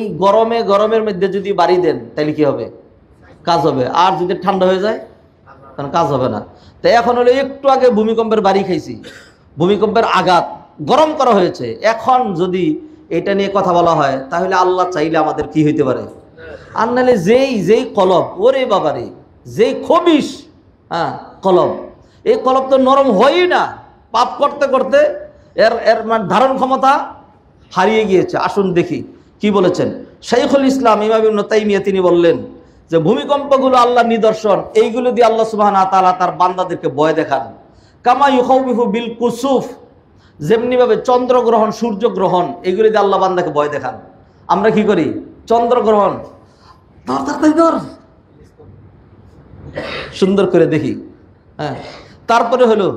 Speaker 1: গরমের মধ্যে যদি বাড়ি দেন তাহলে কি হবে? কাজ হবে। আর যদি ঠান্ডা হয়ে যায় তখন কাজ হবে না। তাই এখন হলো একটু আগে ভূমিকম্পের বাড়ি খাইছি, ভূমিকম্পের আঘাত গরম করা হয়েছে। এখন যদি এটা নিয়ে কথা বলা হয় তাহলে আল্লাহ চাইলে আমাদের কি হইতে পারে? আর নাহলে যেই কলব, ওরে বাবারে, যেই খবিশ, হ্যাঁ কলব, এই কলব তো নরম হয়ই না। পাপ করতে করতে এর ধারণ ক্ষমতা হারিয়ে গিয়েছে। আসুন দেখি কি বলেছেন শাইখুল ইসলাম ইমাম ইবনে তাইমিয়া। তিনি বললেন যে ভূমিকম্পগুলো আল্লাহর নিদর্শন, এইগুলো দিয়ে আল্লাহ সুবহানাহু ওয়া তাআলা তার বান্দাদেরকে ভয় দেখান। কামা ইউখাউবিহু বিল কুসুফ, যেমনিভাবে চন্দ্রগ্রহণ, সূর্যগ্রহণ, এইগুলো দিয়ে আল্লাহ বান্দাকে ভয় দেখান। আমরা কি করি? চন্দ্রগ্রহণ সুন্দর করে দেখি, হ্যাঁ। তারপরে হলো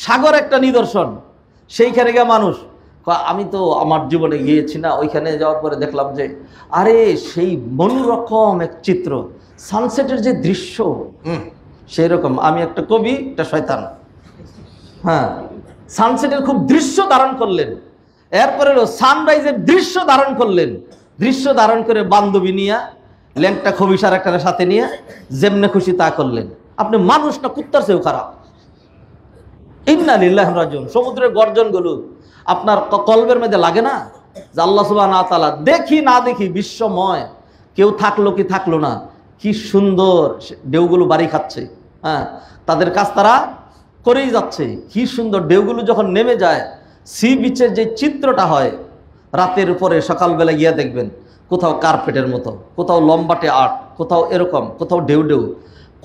Speaker 1: সাগর একটা নিদর্শন, সেইখানে গিয়ে মানুষ, আমি তো আমার জীবনে গিয়েছি না, ওইখানে যাওয়ার পরে দেখলাম যে আরে সেই মনোরকম এক চিত্র, সানসেটের যে দৃশ্য, সেই রকম। আমি একটা কবি, একটা শয়তান, হ্যাঁ, সানসেটের খুব দৃশ্য ধারণ করলেন। এরপরে হলো সানরাইজের দৃশ্য ধারণ করলেন। দৃশ্য ধারণ করে বান্ধবী নিয়ে, ল্যাংটা খবিসার একটা সাথে নিয়ে যেমনে খুশি তা করলেন। আপনি মানুষটা কুত্তার চেয়েও খারাপ। ইন্না লিল্লাহি ওয়া রাজিউন। সমুদ্রের গর্জনগুলো আপনার কলবের মধ্যে লাগে না যে আল্লাহ সুবহানাহু ওয়া তাআলা দেখি না দেখি বিশ্বময়, কেউ থাকলো কি থাকলো না, কি সুন্দর ঢেউগুলো বাড়ি খাচ্ছে, হ্যাঁ, তাদের কাজ তারা করেই যাচ্ছে। কি সুন্দর ঢেউগুলো যখন নেমে যায়, সি বিচের যে চিত্রটা হয় রাতের উপরে, সকালবেলা গিয়ে দেখবেন কোথাও কার্পেটের মতো, কোথাও লম্বাটে আর্ট, কোথাও এরকম, কোথাও ঢেউ ঢেউ,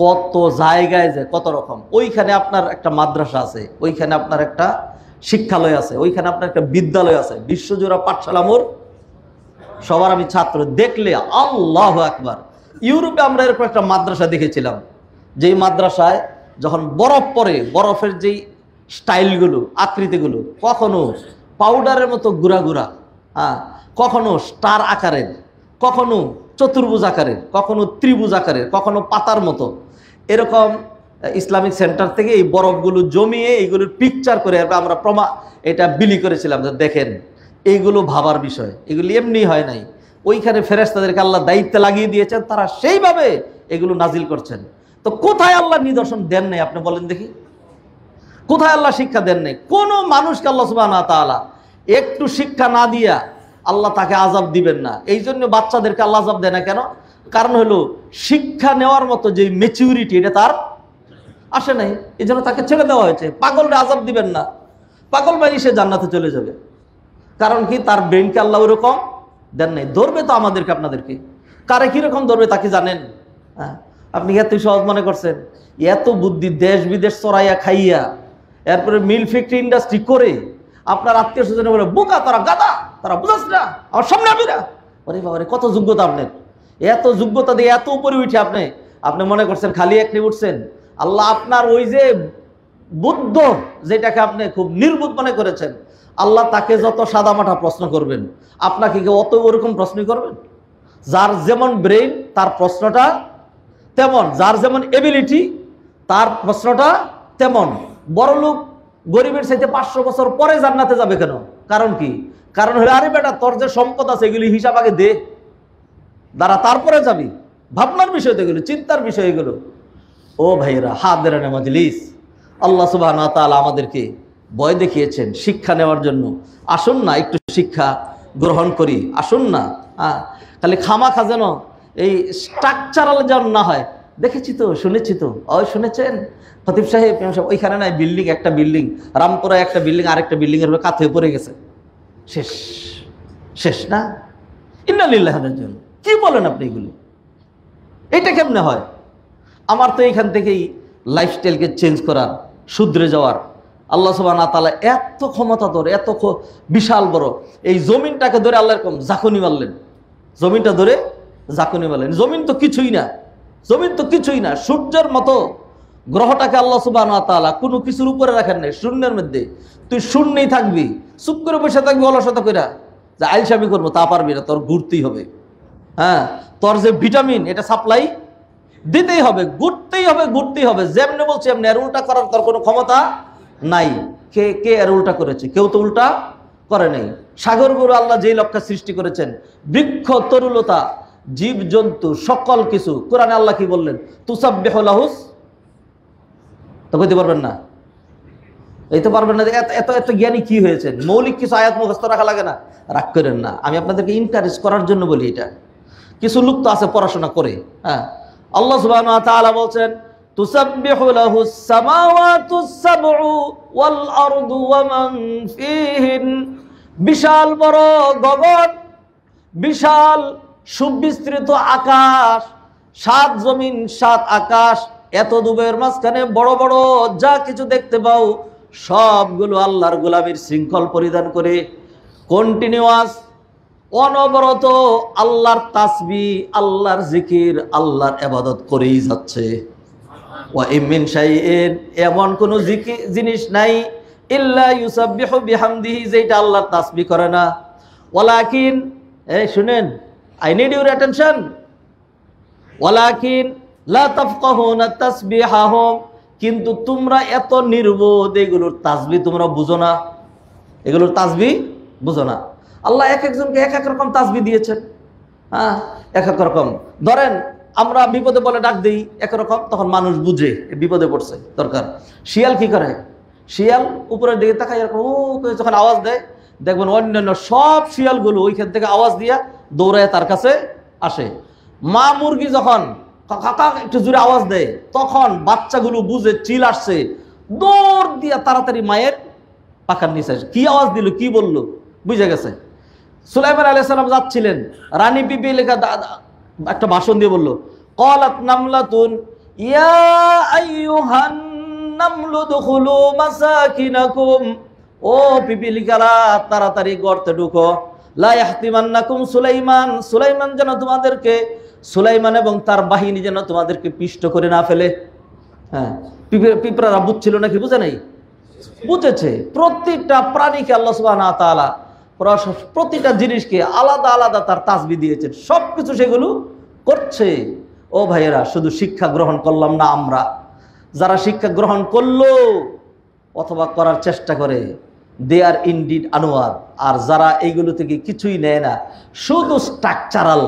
Speaker 1: কত জায়গায় যায় কত রকম। ওইখানে আপনার একটা মাদ্রাসা আছে, ওইখানে আপনার একটা শিক্ষালয় আছে, ওইখানে আপনার একটা বিদ্যালয় আছে, বিশ্বজোড়া পাঠশালা। মোর সবার আমি ছাত্র, দেখলে আল্লাহু আকবার। ইউরোপে আমরা এরকম একটা মাদ্রাসা দেখেছিলাম, যেই মাদ্রাসায় যখন বরফ পড়ে, বরফের যেই স্টাইলগুলো, আকৃতিগুলো, কখনো পাউডারের মতো গুড়া গুড়া, হ্যাঁ, কখনো স্টার আকারের, কখনো চতুর্ভুজ আকারের, কখনো ত্রিভুজ আকারের, কখনো পাতার মতো, এরকম ইসলামিক সেন্টার থেকে এই বরফগুলো জমিয়ে এইগুলোর পিকচার করে আমরা এটা বিলি করেছিলাম যে দেখেন এইগুলো ভাবার বিষয়, এগুলি এমনি হয় নাই। ওইখানে ফেরেশতাদেরকে আল্লাহ দায়িত্বে লাগিয়ে দিয়েছেন, তারা সেইভাবে এগুলো নাজিল করছেন। তো কোথায় আল্লাহ নিদর্শন দেন নাই আপনি বলেন দেখি? কোথায় আল্লাহ শিক্ষা দেন নাই? কোনো মানুষকে আল্লাহ সুবহানাহু ওয়া তাআলা একটু শিক্ষা না দিয়া আল্লাহ তাকে আযাব দিবেন না। এই জন্য বাচ্চাদেরকে আল্লাহ আযাব দেয় না কেন? কারণ হলো শিক্ষা নেওয়ার মতো যে ম্যাচুরিটি, এটা তার আসে নাই, এই জন্য তাকে ছেড়ে দেওয়া হয়েছে। পাগলরা আযাব দিবেন না, পাগল বাড়ি সে জান্নাতে চলে যাবে। কারণ কি? তার ব্রেনকে আল্লাহ ওরকম দেন নাই। ধরবে তো আমাদেরকে, আপনাদেরকে কারে কিরকম ধরবে তা কি জানেন? হ্যাঁ, আপনি এতই সহজ মনে করছেন? এত বুদ্ধি, দেশ বিদেশ চড়াইয়া খাইয়া, এরপরে মিল ফ্যাক্টরি ইন্ডাস্ট্রি করে আপনার আত্মীয় স্বজনে বলে বোকা, তারা গাদা, তারা বুঝাস না, আমার সামনে আবিরা। ওরে বাবারে, কত যোগ্যতা আপনার! এত যোগ্যতা দিয়ে এত উপরে উঠে আপনি মনে করছেন খালি একটি উঠছেন। আল্লাহ আপনার ওই যে বুদ্ধ, যেটাকে আপনি খুব নির্বুধ মনে করেছেন, আল্লাহ তাকে যত সাদামাটা প্রশ্ন করবেন, আপনাকে কি অত ওরকম প্রশ্নই করবেন? যার যেমন ব্রেইন তার প্রশ্নটা তেমন, যার যেমন এবিলিটি তার প্রশ্নটা তেমন। বড়লোক গরিবের চাইতে 500 বছর পরে জান্নাতে যাবে কেন? কারণ কি? কারণ হলো, আরে বেটা, তোর যে সম্পদ আছে এগুলি হিসাব আগে দে, দ্বারা তারপরে যাবি। ভাবনার বিষয় তো এগুলো, চিন্তার বিষয় এগুলো। ও ভাইয়েরা, হাদিরানে মজলিস, আল্লাহ সুবহানাহু ওয়া তাআলা আমাদেরকে ভয় দেখিয়েছেন শিক্ষা নেওয়ার জন্য। আসুন না একটু শিক্ষা গ্রহণ করি, আসুন না। খালি খামাখা যেন এই স্ট্রাকচারাল যেন না হয়। দেখেছি তো, শুনেছি তো, ওই শুনেছেন খতিব সাহেব ওইখানে নাই বিল্ডিং, একটা বিল্ডিং রামপুরা, একটা বিল্ডিং আরেকটা বিল্ডিং এর কাছে পড়ে গেছে, শেষ শেষ না? ইন্না লিল্লাহি ওয়া ইন্না ইলাইহি রাজিউন। কি বলেন আপনি এগুলো? এটা কেমনে হয়? আমার তো এইখান থেকেই লাইফস্টাইলকে চেঞ্জ করার, শুধরে যাওয়ার আল্লাহ সুবহানাহু ওয়া তাআলা এত ক্ষমতাধর, এত বিশাল বড়। এই জমিনটাকে ধরে আল্লাহ এরকম জাকুনি মারলেন, জমিনটা ধরে জাকুনি মারলেন। জমিন তো কিছুই না, জমিন তো কিছুই না। সূর্যের মতো গ্রহটাকে আল্লাহ সুবহানাহু ওয়া তাআলা কোনো কিছুর উপরে রাখেন নাই, শূন্যের মধ্যে। তুই শূন্যেই থাকবি, চুপ করে বসে থাকবি অলসতা কইরা, যে আইলসামি করবো তা পারবি না, তোর ঘুরতেই হবে। হ্যাঁ, তোর যে ভিটামিন এটা সাপ্লাই দিতেই হবে, ঘুরতেই হবে, ঘুরতেই হবে। যেমনি বলছি এমনি, এর উল্টা করার তোর কোনো ক্ষমতা নাই। কে কে এর উল্টা করেছে? কেউ তো উল্টা করে নাই। সাগরগুলো আল্লাহ যেই লক্ষ্যে সৃষ্টি করেছেন, বৃক্ষ তরুলতা, জীব জন্তু, সকল কিছু। কোরআনে আল্লাহ কি বললেন? তুসাব্বিহু লাহুস, তো বলতে পারবেন না? এই তো পারবেন না। এত এত জ্ঞানী কি হয়েছেন? মৌলিক কিছু আয়াত মুখস্থ রাখা লাগে না? রাগ করেন না, আমি আপনাদেরকে ইনকারেজ করার জন্য বলি। এটা কিছু লোক তো আছে পড়াশোনা করে। হ্যাঁ, আল্লাহ সুবহানাহু ওয়া তাআলা বলছেন, তুসাব্বিহু লাহুস সামাওয়াতুস সাবউ ওয়াল আরদু ওয়া মান ফীহিন। বিশাল বড় গগন, বিশাল সুবিস্তৃত আকাশ, 7 জমিন 7 আকাশ, এত দুবের মাঝখানে বড় বড় যা কিছু দেখতে পাও সবগুলো আল্লাহর গোলামীর শৃঙ্খল পরিধান করে কন্টিনিউয়াস অনবরত আল্লাহর তাসবিহ, আল্লাহর জিকির, আল্লাহর ইবাদত করেই যাচ্ছে। ওয়া ইমিন শাইইন, এমন কোন জিনিস নাই ইল্লা ইউসাব্বিহু বিহামদিহি, যেটা আল্লাহর তাসবিহ করে না। ওয়ালাকিন, এই শুনেন, আই নিড ইউর অ্যাটেনশন। ওয়ালাকিন লা তাফকাহুনা তাসবিহাহুম, কিন্তু তোমরা এত নির্বোধ, এগুলোর তাসবিহ তোমরা বুঝো না, এগুলোর তাসবিহ বুঝো না। আল্লাহ এক একজনকে এক এক রকম তাসবিহ দিয়েছেন। হ্যাঁ, এক এক রকম। ধরেন আমরা বিপদে বলে ডাক দিই একরকম, তখন মানুষ বুঝে বিপদে পড়ছে, দরকার। শিয়াল কি করে? শিয়াল উপরের দিকে তাকায় এরকম ও করে যখন আওয়াজ দেয়, দেখবেন অন্যান্য সব শিয়ালগুলো ওইখান থেকে আওয়াজ দিয়া দৌড়ায় তার কাছে আসে। মা মুরগি যখন কাকা একটু জোরে আওয়াজ দেয়, তখন বাচ্চাগুলো বুঝে চিল আসছে, দৌড় দিয়া তাড়াতাড়ি মায়ের পাখার নিচে আসে। কি আওয়াজ দিল, কি বললো, বুঝে গেছে। সুলাইমান আলাইহিস সালাম যাচ্ছিলেন, রানী বিবি লেখা একটা ভাষণ দিয়ে বলল, ক্বালাত নামলাতুন ইয়া আইয়ুহান নামলু দুখুলু মাসাকিনাকুম, ও পিপিলিকারা তাড়াতাড়ি গর্তে ঢুকো, লা ইয়াহতিমান্নাকুম সুলাইমান, সুলাইমান যেন তোমাদেরকে, সুলাইমান এবং তার বাহিনী যেন তোমাদেরকে পিষ্ট করে না ফেলে। হ্যাঁ, পিঁপড়ারা বুঝছিল নাকি? বুঝে নাই? বুঝেছে। প্রত্যেকটা প্রাণীকে আল্লাহ সুবহানাহু ওয়া তাআলা প্রতিটা জিনিসকে আলাদা আলাদা তার তাসবিহ দিয়েছেন, সবকিছু সেগুলো করছে। ও ভাইয়েরা, শুধু শিক্ষা গ্রহণ করলাম না আমরা, যারা শিক্ষা গ্রহণ করলো অথবা করার চেষ্টা করে, দে আর ইনডিড আনোয়ার। আর যারা এইগুলো থেকে কিছুই নেয় না, শুধু স্ট্রাকচারাল,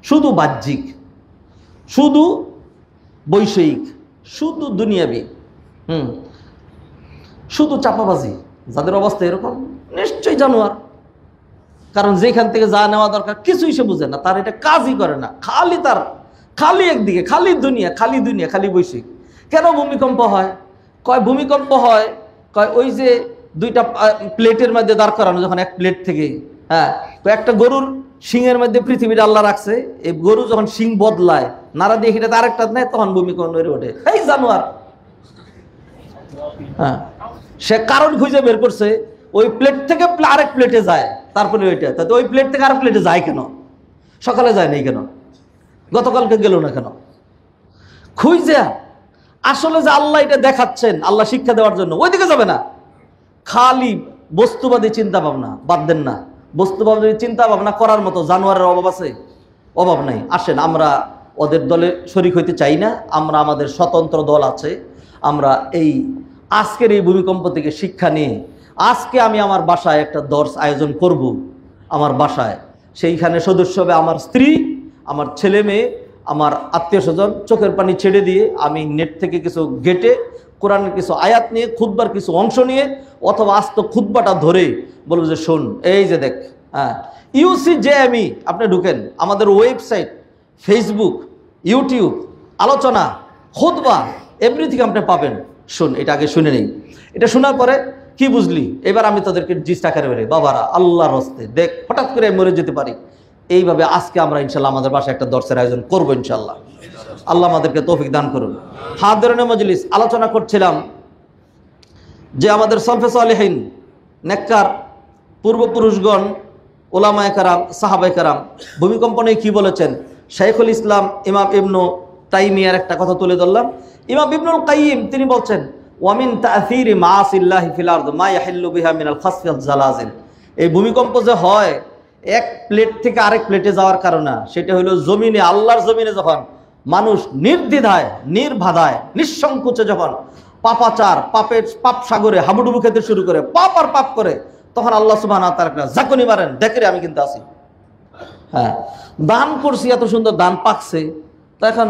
Speaker 1: শুধু বাহ্যিক, শুধু বৈষয়িক, শুধু দুনিয়াবি, শুধু চাপাবাজি, যাদের অবস্থা এরকম নিশ্চয়ই জানোয়ার। কারণ যেখান থেকে যা নেওয়া দরকার কিছুই সে বুঝে না, তার এটা কাজই করে না, খালি একদিকে, খালি দুনিয়া, খালি বৈষয়িক। কেন ভূমিকম্প হয়? কয় ভূমিকম্প হয়, কয় ওই যে দুইটা প্লেটের মধ্যে দাঁড় করানো, যখন এক প্লেট থেকে, হ্যাঁ, একটা গরুর শিংয়ের মধ্যে পৃথিবীটা আল্লাহ রাখছে, এই গরু যখন শিং বদলায়, নাড়া দিয়ে সেটা আরেকটা নেয়, তখন ভূমিকম্প ওঠে। এই জানোয়ার। হ্যাঁ, সে কারণ খুঁজে বের করছে, ওই প্লেট থেকে আরেক প্লেটে যায়, তারপরে ওইটা, তাতে ওই প্লেট থেকে আরেক প্লেটে যায় কেন? সকালে যায় নাই কেন? গতকালকে গেল না কেন? খুঁজে আসলে যে আল্লাহ এটা দেখাচ্ছেন আল্লাহ শিক্ষা দেওয়ার জন্য, ওইদিকে যাবে না। খালি বস্তুবাদী চিন্তা ভাবনা বাদ দেন না। বস্তুবাদী চিন্তা ভাবনা করার মতো জানোয়ারের অভাব আছে? অভাব নাই। আসেন, আমরা ওদের দলে শরিক হইতে চাই না। আমরা আমাদের স্বতন্ত্র দল আছে। আমরা এই আজকের এই ভূমিকম্প থেকে শিক্ষা নিয়ে আজকে আমি আমার বাসায় একটা দর্শ আয়োজন করব। আমার বাসায় সেইখানে সদস্য হবে আমার স্ত্রী, আমার ছেলে মেয়ে, আমার আত্মীয় স্বজন। চোখের পানি ছেড়ে দিয়ে আমি নেট থেকে কিছু ঘেটে কোরআনের কিছু আয়াত নিয়ে, খুতবার কিছু অংশ নিয়ে, অথবা আস্ত খুতবাটা ধরে বলবো যে শোন, এই যে দেখ, হ্যাঁ UCJME আপনি ঢুকেন, আমাদের ওয়েবসাইট, ফেসবুক, ইউটিউব, আলোচনা, খুতবা, এভরিথিং আপনি পাবেন। শোন, এটা আগে শুনে নেই। এটা শোনার পরে কি বুঝলি, এবার আমি তাদেরকে জিস টাকার বেড়ে, বাবারা আল্লাহর হস্তে দেখ, হঠাৎ করে মরে যেতে পারি। এইভাবে আজকে আমরা ইনশাল্লাহ আমাদের বাসায় একটা দর্শের আয়োজন করবো ইনশাল্লাহ। আল্লাহ আমাদেরকে তৌফিক দান করুন। হাদিরিনে মজলিস, আলোচনা করছিলাম যে আমাদের সলফে সালেহিন, নেককার পূর্বপুরুষগণ, ওলামায়ে কেরাম, সাহাবায়ে কেরাম ভূমিকম্প নিয়ে কী বলেছেন। শাইখুল ইসলাম ইমাম ইবনু তাইমিয়ার একটা কথা তুলে ধরলাম। ইমাম ইবনুল কাইয়িম তিনি বলছেন, ওয়ামিন তা'সীরি মাআসিল্লাহি ফিল আরদ মা ইয়াহিল্লু বিহা মিনাল খাসফি ওয়াল জালাজিল। এই ভূমিকম্প যে হয় এক প্লেট থেকে আরেক প্লেটে যাওয়ার কারণে, সেটা হলো জমিনে, আল্লাহর জমিনে যখন মানুষ নির্দ্বিধায়, নির্বাধায়, নিঃসংকোচে যখন পাপাচার, পাপ সাগরে হাবুডুবু খেতে শুরু করে, পাপ আর পাপ করে, তখন আল্লাহ সুবহানাহু ওয়া তাআলা জাকুনি মারেন, দেখে আমি কিন্তু আছি। হ্যাঁ, দান করছি, এত সুন্দর দান পাকছে, তো এখন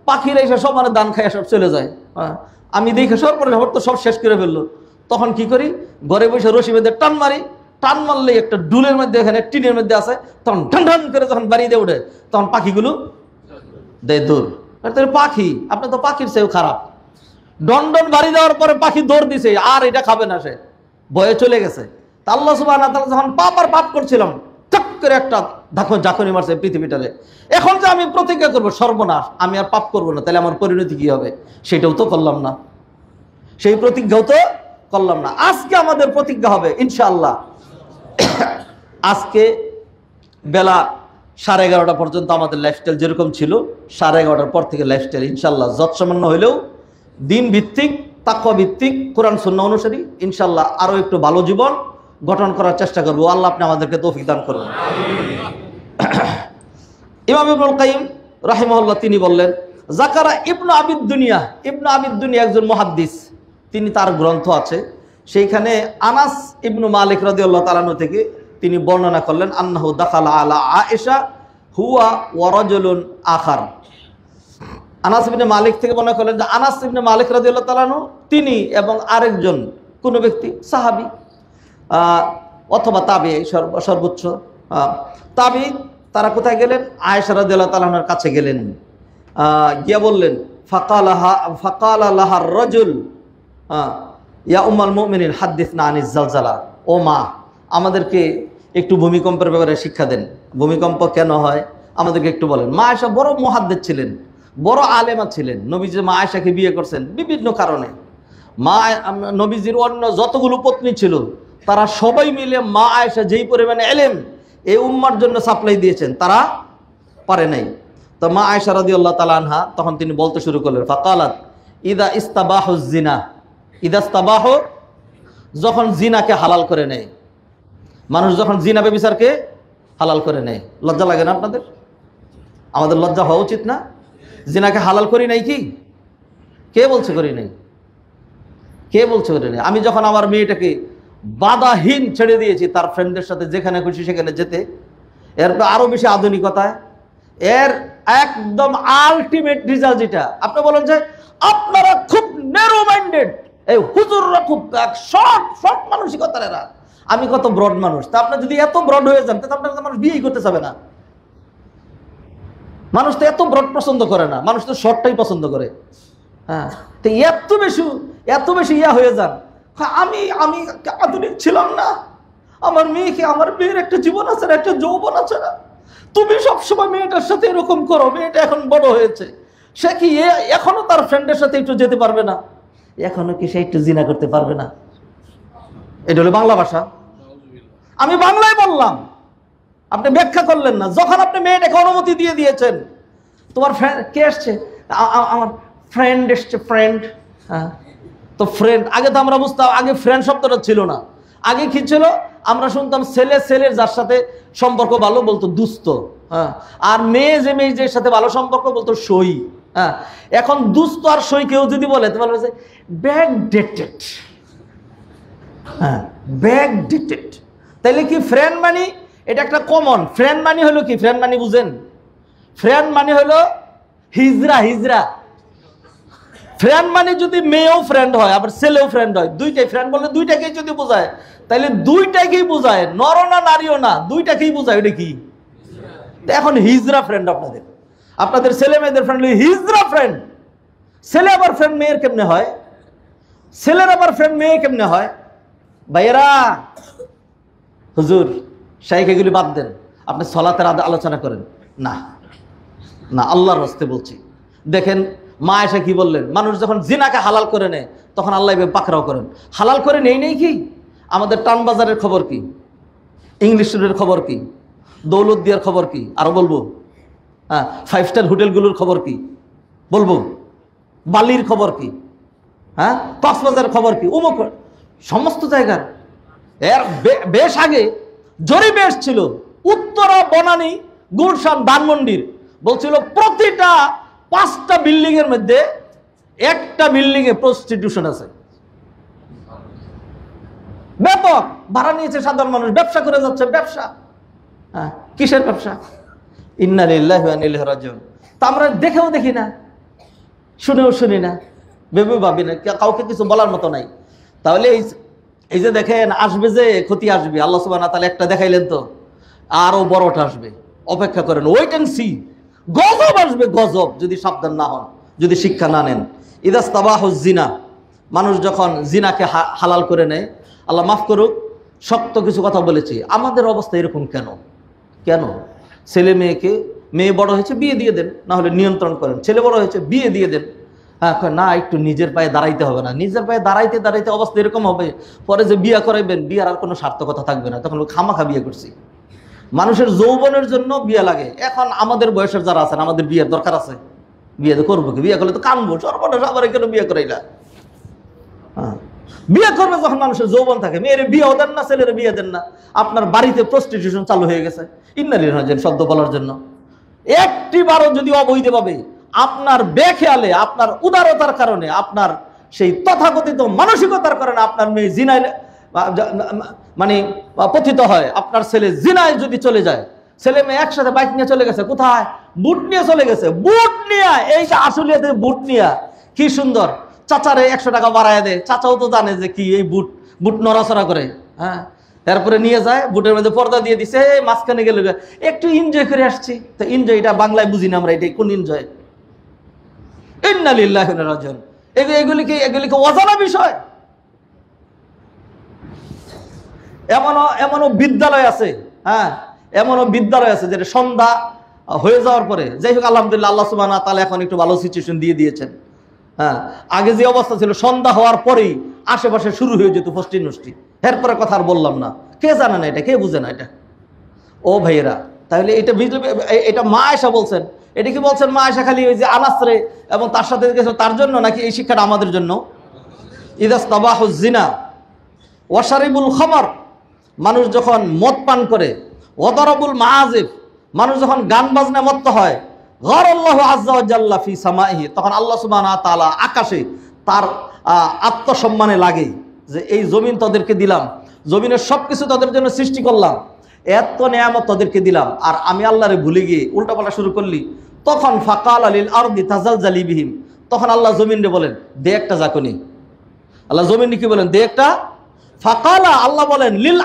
Speaker 1: পাখিরা এসে সব মানে দান খায় সব চলে যায়। হ্যাঁ, আমি দেখে সব পরে তো সব শেষ করে ফেললো। তখন কি করি, ঘরে বসে রশি বেঁধে টান মারি, টান মারলে একটা ডুলের মধ্যে, এখানে টিনের মধ্যে আছে, তখন ঢান ঢান করে যখন বাড়ি দিয়ে উঠে, তখন পাখিগুলো দেয় দৌড়। পাখি, আপনি তো পাখির চেয়েও খারাপ। ডন বাড়ি দেওয়ার পরে পাখি দৌড় দিছে, আর এটা খাবে না, সে ভয়ে চলে গেছে। তা আল্লাহ সুবহানাহু ওয়া তাআলা যখন পাপ আর পাপ করছিলাম, টক করে একটা ঝাঁকুনি মারছে পৃথিবীটারে। এখন যে আমি প্রতিজ্ঞা করবো, সর্বনাশ, আমি আর পাপ করবো না, তাহলে আমার পরিণতি কি হবে? সেটাও তো করলাম না, সেই প্রতিজ্ঞাও তো করলাম না। আজকে আমাদের প্রতিজ্ঞা হবে ইনশাআল্লাহ। আজকে বেলা 11:30 পর্যন্ত আমাদের লাইফস্টাইল যেরকম ছিল, 11:30 পর থেকে লাইফস্টাইল ইনশাআল্লাহ যৎসামান্য হলেও দিন ভিত্তিক, তাকওয়া ভিত্তিক, কোরআন সুন্নাহ অনুসারী ইনশাআল্লাহ আরও একটু ভালো জীবন গঠন করার চেষ্টা করবো। আল্লাহ আপনি আমাদেরকে তৌফিক দান করুন। ইমাম ইবনুল কাইয়িম রাহিমাহুল্লাহ তিনি বললেন, জাকারা ইবনু আবিদ দুনিয়া, ইবনু আবিদ দুনিয়া একজন মুহাদ্দিস, তিনি তার গ্রন্থ আছে, সেইখানে আনাস ইবনু মালিক রাদিয়াল্লাহু তাআলা আনহু থেকে তিনি বর্ণনা করলেন, আন্নাহু দাখালা আলা আয়েশা হুয়া ওয়া রাজুলুন আখার। আনাস ইবনে মালিক থেকে বর্ণনা করলেন যে আনাস ইবনে মালিক রাদিয়াল্লাহু তাআলা আনহু তিনি এবং আরেকজন কোন ব্যক্তি, সাহাবী অথবা তাবী, সর্বোচ্চ তাবী, তারা কোথায় গেলেন? আয়েশা রাদিয়াল্লাহু তাআলা আনহার কাছে গেলেন, গিয়া বললেন, ফাকালা লাহার রাজুল ইয়া উম্মাল মুমিনিন হাদ্দিসনা আনিজ জালজালা। ও মা, আমাদেরকে একটু ভূমিকম্পের ব্যাপারে শিক্ষা দেন। ভূমিকম্প কেন হয় আমাদেরকে একটু বলেন। মা আয়েশা বড় মুহাদ্দিস ছিলেন, বড় আলেমা ছিলেন। নবীজি মা আয়েশাকে বিয়ে করছেন বিভিন্ন কারণে। নবীজির অন্য যতগুলো পত্নী ছিল, তারা সবাই মিলে মা আয়েশা যেই পরিমাণে এলেম এই উম্মার জন্য সাপ্লাই দিয়েছেন, তারা পারে নাই। তো মা আয়েশা রাদিয়াল্লাহু তাআলা আনহা তখন তিনি বলতে শুরু করলেন, ফাকালাত ইদা ইস্তাবাহু জিনা, ইদা ইস্তাবাহু, যখন জিনাকে হালাল করে নেয়, মানুষ যখন জিনা ব্যভিচারকে হালাল করে নেয়, লজ্জা লাগে না আপনাদের? আমাদের লজ্জা হওয়া উচিত না? জিনাকে হালাল করি নাই কি? কে বলছে করি নাই? কে বলছে করি নাই? আমি যখন আমার মেয়েটাকে বাধাহীন ছেড়ে দিয়েছি তার ফ্রেন্ডদের সাথে যেখানে খুশি সেখানে যেতে, এরপর আরো বেশি আধুনিকতায়, এর একদম আলটিমেট রেজাল্ট যেটা, আপনি বলেন যে আপনারা খুব ন্যারো মাইন্ডেড, এই হুজুররা খুব শর্ট মানসিকতার এরা, আমি কত ব্রড মানুষ। তা আপনি যদি এত ব্রড হয়ে যান, তাহলে আপনার মানুষ বিয়েই করতে চাবে না। মানুষ তো এত ব্রড পছন্দ করে না, মানুষ তো শর্টটাই পছন্দ করে। হ্যাঁ, তো এত বেশি ইয়া হয়ে যান, আমি আধুনিক ছিলাম না, আমার মেয়ের একটা জীবন আছে না, একটা যৌবন আছে না, তুমি সবসময় মেয়েটার সাথে এরকম করো, মেয়েটা এখন বড় হয়েছে, সে কি এখনো তার ফ্রেন্ডের সাথে একটু যেতে পারবে না? এখনো কি সে একটু জিনা করতে পারবে না? এটা হলো বাংলা ভাষা। আমি বাংলায় বললাম, আপনি ব্যাখ্যা করলেন না। যখন আপনি মেয়েটাকে অনুমতি দিয়ে দিয়েছেন, তোমার ফ্রেন্ড কে আসছে, আমার ফ্রেন্ড এসছে, ফ্রেন্ড। হ্যাঁ, তো ফ্রেন্ড আগে তো আমরা বুঝতাম, আগে ফ্রেন্ড শব্দটা ছিল না। আগে কি ছিল? আমরা শুনতাম ছেলে ছেলের যার সাথে সম্পর্ক ভালো বলতো দুস্থ। হ্যাঁ, আর মেয়ে যে মেয়ের সাথে ভালো সম্পর্ক বলতো সই। হ্যাঁ, এখন দুস্থ আর সই কেউ যদি বলে তাহলে বলছে ব্যাক ডেটেড। হ্যাঁ, ব্যাক ডেটেড। তাইলে কি ফ্রেন্ড মানি এটা একটা কমন। ফ্রেন্ড মানি হলো কি? ফ্রেন্ড মানি বুঝেন? ফ্রেন্ড মানি হলো হিজরা। হিজরা ফ্রেন্ড মানে যদি মেয়েও ফ্রেন্ড হয় আবার ছেলেও ফ্রেন্ড হয়, দুইটাই ফ্রেন্ড বললে দুইটাকেই যদি বোঝায়, তাহলে দুইটাকেই বোঝায়, নর না নারীও না, দুইটাকেই বোঝায়। এটা কি? এখন হিজরা ফ্রেন্ড আপনাদের, আপনাদের ছেলে মেয়েদের ফ্রেন্ড হিজরা ফ্রেন্ড। ছেলে আবার ফ্রেন্ড মেয়ের কেমনে হয়? ছেলের আবার ফ্রেন্ড মেয়ে কেমনে হয়? ভাইয়েরা, হুজুর শাইখ এগুলি বাদ দেন, আপনি সলাতের আলোচনা করেন না। না, আল্লাহর রাস্তে বলছি। দেখেন মা এসে কি বললেন, মানুষ যখন জিনাকে হালাল করে নেয় তখন আল্লাহ পাকড়াও করেন। হালাল করে নেই কি? আমাদের টানবাজারের খবর কি? ইংলিশ রোডের খবর কি? দৌলতদিয়ার খবর কি? আরো বলবো? হ্যাঁ, 5 স্টার হোটেলগুলোর খবর কি বলবো? বালির খবর কি? হ্যাঁ, কক্সবাজারের খবর কি? অমুক সমস্ত জায়গার। এর বেশ আগে জরিপে এসেছিল উত্তরা, বনানী, গুলশান, ধানমন্ডির, বলছিল প্রতিটা 5টা বিল্ডিং এর মধ্যে একটা বিল্ডিং এ প্রস্টিটিউশন আছে। ব্যাপক ভাড়া নিয়েছে সাধারণ মানুষ, ব্যবসা করে যাচ্ছে। ব্যবসা, হ্যাঁ, কিসের ব্যবসা? ইন্না লিল্লাহি ওয়া ইন্না ইলাইহি রাজিউন। তা আমরা দেখেও দেখি না, শুনেও শুনি না, ভেবেও ভাবি না, কাউকে কিছু বলার মতো নাই। তাহলে এই যে দেখেন আসবে, যে ক্ষতি আসবে, আল্লাহ সুবহানাহু ওয়া তাআলা একটা দেখাইলেন, তো আরো বড়টা আসবে। অপেক্ষা করেন, ওয়েট এন্ড সি। গজব আসবে, গজব, যদি সাবধান না হন, যদি শিক্ষা না নেন। ইদাস্তাবাহুজ জিনা, মানুষ যখন জিনাকে হালাল করে নেয়, আল্লাহ মাফ করুক, শক্ত কিছু কথা বলেছি। আমাদের অবস্থা এরকম কেন? কেন? ছেলে মেয়েকে, মেয়ে বড় হয়েছে বিয়ে দিয়ে দেন, না হলে নিয়ন্ত্রণ করেন। ছেলে বড় হয়েছে বিয়ে দিয়ে দেন। হ্যাঁ, না একটু নিজের পায়ে দাঁড়াইতে হবে না? নিজের পায়ে দাঁড়াইতে দাঁড়াইতে অবস্থা এরকম হবে, পরে যে বিয়ে করাইবেন, বিয়ার আর কোনো সার্থকতা থাকবে না, তখন খামাখা বিয়ে করছি। মানুষের যৌবনের জন্য বিয়ে লাগে। এখন আমাদের বয়সের যারা আছেন, আমাদের বিয়ের দরকার আছে? বিয়ে তো করবো কি? বিয়ে করলে তো কানবো, সর্বনাশ, আবার কেন বিয়ে করাইলা? হ্যাঁ, বিয়ে করবে যখন মানুষের যৌবন থাকে। মেয়ের বিয়েও দেন না, ছেলের বিয়ে দেন না। আপনার বাড়িতে প্রস্টিটিউশন চালু হয়ে গেছে, ইন্না লিল্লাহি ওয়া ইন্না ইলাইহি শব্দ বলার জন্য। একটিবারও যদি অবৈধভাবে, আপনার বেখেয়ালে, আপনার উদারতার কারণে, আপনার সেই তথাকথিত মানসিকতার কারণে আপনার মেয়ে জিনায় মানে পতিত হয়, আপনার ছেলে জিনায় যদি চলে যায়, ছেলে মেয়ে একসাথে বাইক নিয়ে চলে গেছে, কোথায়? বুট নিয়ে চলে গেছে। বুট নিয়ে, এই যে আসলে বুট নিয়ে কি সুন্দর, চাচারে 100 টাকা বাড়ায় দেয়। চাচাও তো জানে যে কি এই বুট, বুট নড়াচড়া করে। হ্যাঁ, তারপরে নিয়ে যায়, বুটের মধ্যে পর্দা দিয়ে দিছে, মাঝখানে গেলে একটু এনজয় করে আসছি। তো এনজয়, এটা বাংলায় বুঝি না আমরা, এটাই কোন এনজয়? ইন্না লিল্লাহি ওয়া ইন্না ইলাইহি রাজিউন। এগুলিকে অজানা বিষয়। এমনও বিদ্যালয় আছে, হ্যাঁ, এমনও বিদ্যালয় আছে যেটা সন্ধ্যা হয়ে যাওয়ার পরে, যাই হোক আলহামদুলিল্লাহ, আল্লাহ সুবহানাহু ওয়া তাআলা এখন একটু ভালো সিচুয়েশন দিয়ে দিয়েছেন। হ্যাঁ, আগে যে অবস্থা ছিল, সন্ধ্যা হওয়ার পরেই আশেপাশে শুরু হয়ে যেত ফষ্টি নষ্টি। এরপরে কথা আর বললাম না। কে জানে না এটা? কে বুঝে না এটা? ও ভাইয়েরা, তাহলে এটা মা আয়েশা বলছেন। এটা কি বলছেন মা আয়েশা খালি ওই যে আনাসরে এবং তার সাথে গেছে তার জন্য, নাকি এই শিক্ষাটা আমাদের জন্য? ইদাস্তাবাহুজ জিনা ওয়া শারিবুল খামার, মানুষ যখন মদ পান করে, ওয়াদারাবুল মাআজিফ, মানুষ যখন গান বাজনা মত্ত হয়, গারাল্লাহু আযজা ওয়া জাল্লা ফি সামাইহি, তখন আল্লাহ সুবহানাহু ওয়া তাআলা আকাশে তার আত্মসম্মানে লাগে যে এই জমিন তাদেরকে দিলাম, জমিনের সবকিছু তাদের জন্য সৃষ্টি করলাম, এত নিয়ামত তাদেরকে দিলাম, আর আমি আল্লাহরে ভুলে গিয়ে উল্টাপাল্টা শুরু করলি, তখন ফাকাল লিল আরদি তাজালজালি বিহিম, তখন আল্লাহ জমিনরে বলেন দে একটা জাকুনি। আল্লাহ জমিন কি বলেন? দে একটা। ফাকালা, আল্লাহ বলেন লিল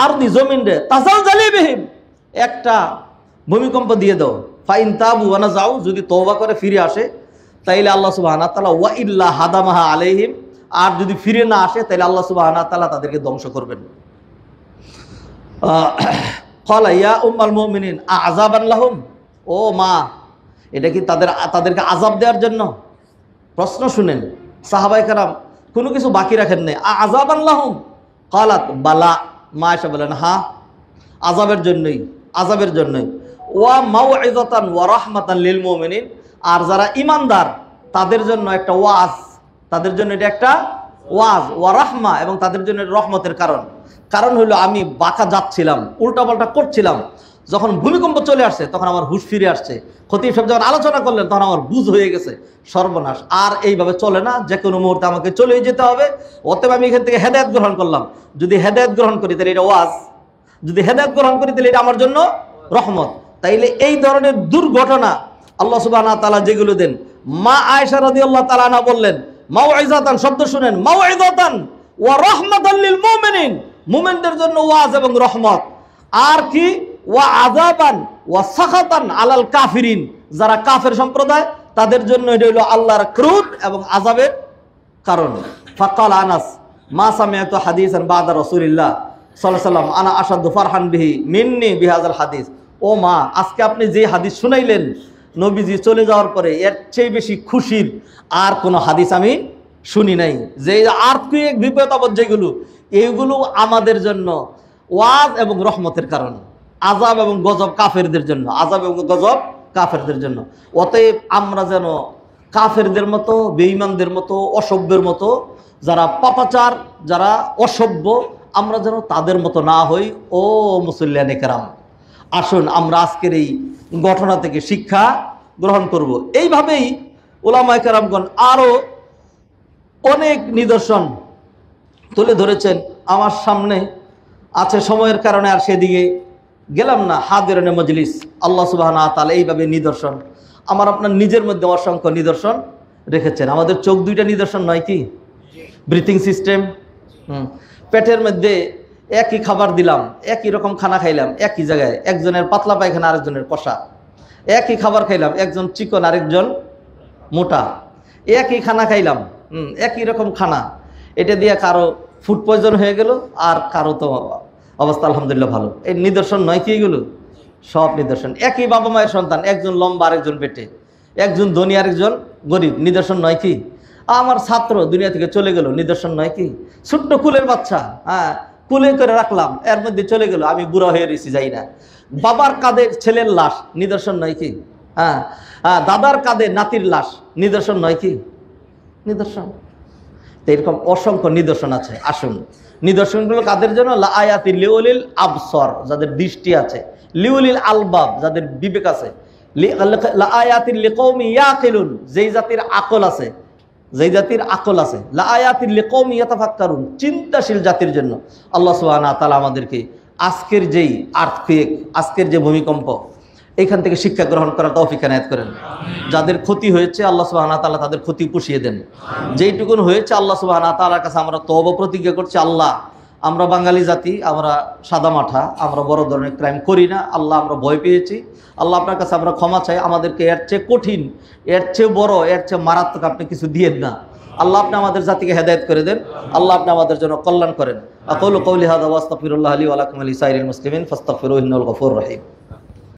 Speaker 1: আরদি, জমিন রে তাজালজালি বিহিম, একটা ভূমিকম্প দিয়ে দাও। ফাইন তাবু ওয়া নাযাউ, যদি তওবা করে ফিরে আসে তাইলে আল্লাহ সুবহানাহু ওয়া তাআলা, ওয়া ইল্লা হাদামাহা আলাইহিম, আর যদি ফিরে না আসে তাহলে আল্লাহ সুবহানাহু ওয়া তাআলা তাদেরকে ধ্বংস করবেন। ক্বালা ইয়া উম্মাল মুমিনিন আযাবান লাহুম, ও মা, এটা কি তাদেরকে আযাব দেওয়ার জন্য? প্রশ্ন শুনেন, সাহাবায়ে কেরাম কোনো কিছু বাকি রাখেন নাই। আযাবান লাহুম, ক্বালাত বালা, মা আয়েশা বলেন হ্যাঁ, আযাবের জন্যই, আযাবের জন্যই। ওয়া মাউইযাতান ওয়া রাহমাতান লিল মুমিনিন, আর যারা ইমানদার তাদের জন্য একটা ওয়াজ, তাদের জন্য এটা একটা ওয়াজ ওয়া রাহমা, এবং তাদের জন্য রহমতের কারণ। কারণ হলো আমি বাঁকা যাচ্ছিলাম, উল্টাপাল্টা করছিলাম, যখন ভূমিকম্প চলে আসছে তখন আমার হুঁশ ফিরে আসছে। খতিব সাহেব যখন আলোচনা করলেন তখন আমার বুঝ হয়ে গেছে সর্বনাশ, আর এইভাবে চলে না, যে কোনো মুহূর্তে আমাকে চলে যেতে হবে। অতএব আমি এখান থেকে হেদায়েত গ্রহণ করলাম। যদি হেদায়েত গ্রহণ করি তাহলে এটা ওয়াজ, যদি হেদায়েত গ্রহণ করি তাহলে এটা আমার জন্য রহমত। তাইলে এই ধরনের দুর্ঘটনা আল্লাহ সুবহানাহু ওয়া তাআলা যেগুলো দেন, মা আয়েশা রাদিয়াল্লাহু তাআলা আনহা বললেন মাউইযাতান, শব্দ শুনেন, মাউইযাতান ওয়া রাহমাতাল লিল মুমিনিন, মুমিনদের জন্য ওয়াজ এবং রহমত। আর কি ওয়া আযাবান ওয়া সাখাতান আলাল কাফিরিন, যারা কাফের সম্প্রদায় তাদের জন্য এটা হলো আল্লাহর ক্রোধ এবং আযাবের কারণ। ফাকাল আনাস মা সামিআতু হাদিসান বাদা রাসূলিল্লাহ সাল্লাল্লাহু আলাইহি ওয়াসাল্লাম আনা আশাদু ফারহান বিহি মিন্নি বিহাযাল হাদিস। ও মা, আজকে আপনি যে হাদিস শুনাইলেন নবীজি চলে যাওয়ার পরে, এর চেয়ে বেশি খুশির আর কোনো হাদিস আমি শুনি নাই। যে আর্থকুয়েক, বিপদ আপদ যেগুলো, এইগুলো আমাদের জন্য ওয়াজ এবং রহমতের কারণ। আযাব এবং গজব কাফেরদের জন্য, আযাব এবং গজব কাফেরদের জন্য। অতএব আমরা যেন কাফেরদের মতো, বেঈমানদের মতো, অসভ্যের মতো, যারা পাপাচার, যারা অসভ্য, আমরা যেন তাদের মতো না হই। ও মুসল্লিয়ানে কেরাম, আসুন আমরা আজকের এই ঘটনা থেকে শিক্ষা গ্রহণ করব। এইভাবেই উলামায়ে কেরামগণ আরও অনেক নিদর্শন তুলে ধরেছেন। আমার সামনে আছে, সময়ের কারণে আর সেদিকে গেলাম না। হাদিরানে মজলিস, আল্লাহ সুবহানাহু ওয়া তাআলা এইভাবে নিদর্শন আমার আপনার নিজের মধ্যে অসংখ্য নিদর্শন রেখেছেন। আমাদের চোখ দুইটা নিদর্শন নয় কি? ব্রিথিং সিস্টেম, পেটের মধ্যে একই খাবার দিলাম, একই রকম খানা খাইলাম, একই জায়গায়, একজনের পাতলা পায়খানা আরেকজনের কষা, একই খাবার খাইলাম, একজন চিকন আরেকজন মোটা, একই খানা খাইলাম, একই রকম খানা, এটা দিয়ে কারো ফুড পয়জন হয়ে গেল, আর কারো তো অবস্থা আলহামদুলিল্লাহ ভালো। এই নিদর্শন নয় কি এগুলো? সব নিদর্শন। একই বাবা মায়ের সন্তান, একজন লম্বা আরেকজন পেটে, একজন ধনী আরেকজন গরিব, নিদর্শন নয় কি? আমার ছাত্র দুনিয়া থেকে চলে গেল, নিদর্শন নয় কি? ছোট্ট কুলের বাচ্চা, হ্যাঁ, কুলে করে রাখলাম, এর মধ্যে চলে গেল, আমি বুড়া হয়ে রয়েছি, যাই না। বাবার কাঁধে ছেলের লাশ, নিদর্শন নয় কি? হ্যাঁ, দাদার কাঁধে নাতির লাশ, নিদর্শন নয় কি? নিদর্শন। তো এরকম অসংখ্য নিদর্শন আছে। আসুন, নিদর্শনগুলো কাদের জন্য? লা আয়াতি লিউলিল আবসর, যাদের দৃষ্টি আছে, লিউলিল আলবাব, যাদের বিবেক আছে, লা আয়াতি লিকৌমি ইয়াকিলুন, যেই জাতির আকল আছে, যেই জাতির আকল আছে, লা আয়াতি লিকৌমি ইয়াতাফাক্কারুন, চিন্তাশীল জাতির জন্য। আল্লাহ সুবহানাহু ওয়া তাআলা আমাদেরকে আজকের যেই আর্থকুয়েক, আজকের যে ভূমিকম্প, এখান থেকে শিক্ষা গ্রহণ করার তৌফিক এনায়েত করেন। যাদের ক্ষতি হয়েছে আল্লাহ সুবহানাহু ওয়া তাআলা তাদের ক্ষতি পুষিয়ে দেন। যেইটুকুন হয়েছে আল্লাহ সুবহানাহু ওয়া তাআলার কাছে আমরা তওবা প্রতিজ্ঞা করছি, আল্লাহ, আমরা বাঙালি জাতি, আমরা সাদা মাঠা, আমরা বড় ধরনের ক্রাইম করি না। আল্লাহ, আমরা ভয় পেয়েছি। আল্লাহ, আপনার কাছে আমরা ক্ষমা চাই। আমাদেরকে এর চেয়ে কঠিন, এর চেয়ে বড়, এর চেয়ে মারাত্মক আপনি কিছু দিয়েন না। আল্লাহ, আপনি আমাদের জাতিকে হেদায়েত করে দেন। আল্লাহ, আপনি আমাদের জন্য কল্যাণ করেন। আকুলু কওলি হাযা ওয়া আস্তাগফিরুল্লাহ লি ওয়া লাকুম ওয়া লিসাইরিল মুসলিমিন ফাস্তাগফিরুহু ইন্নাহু গফুরুর রহিম।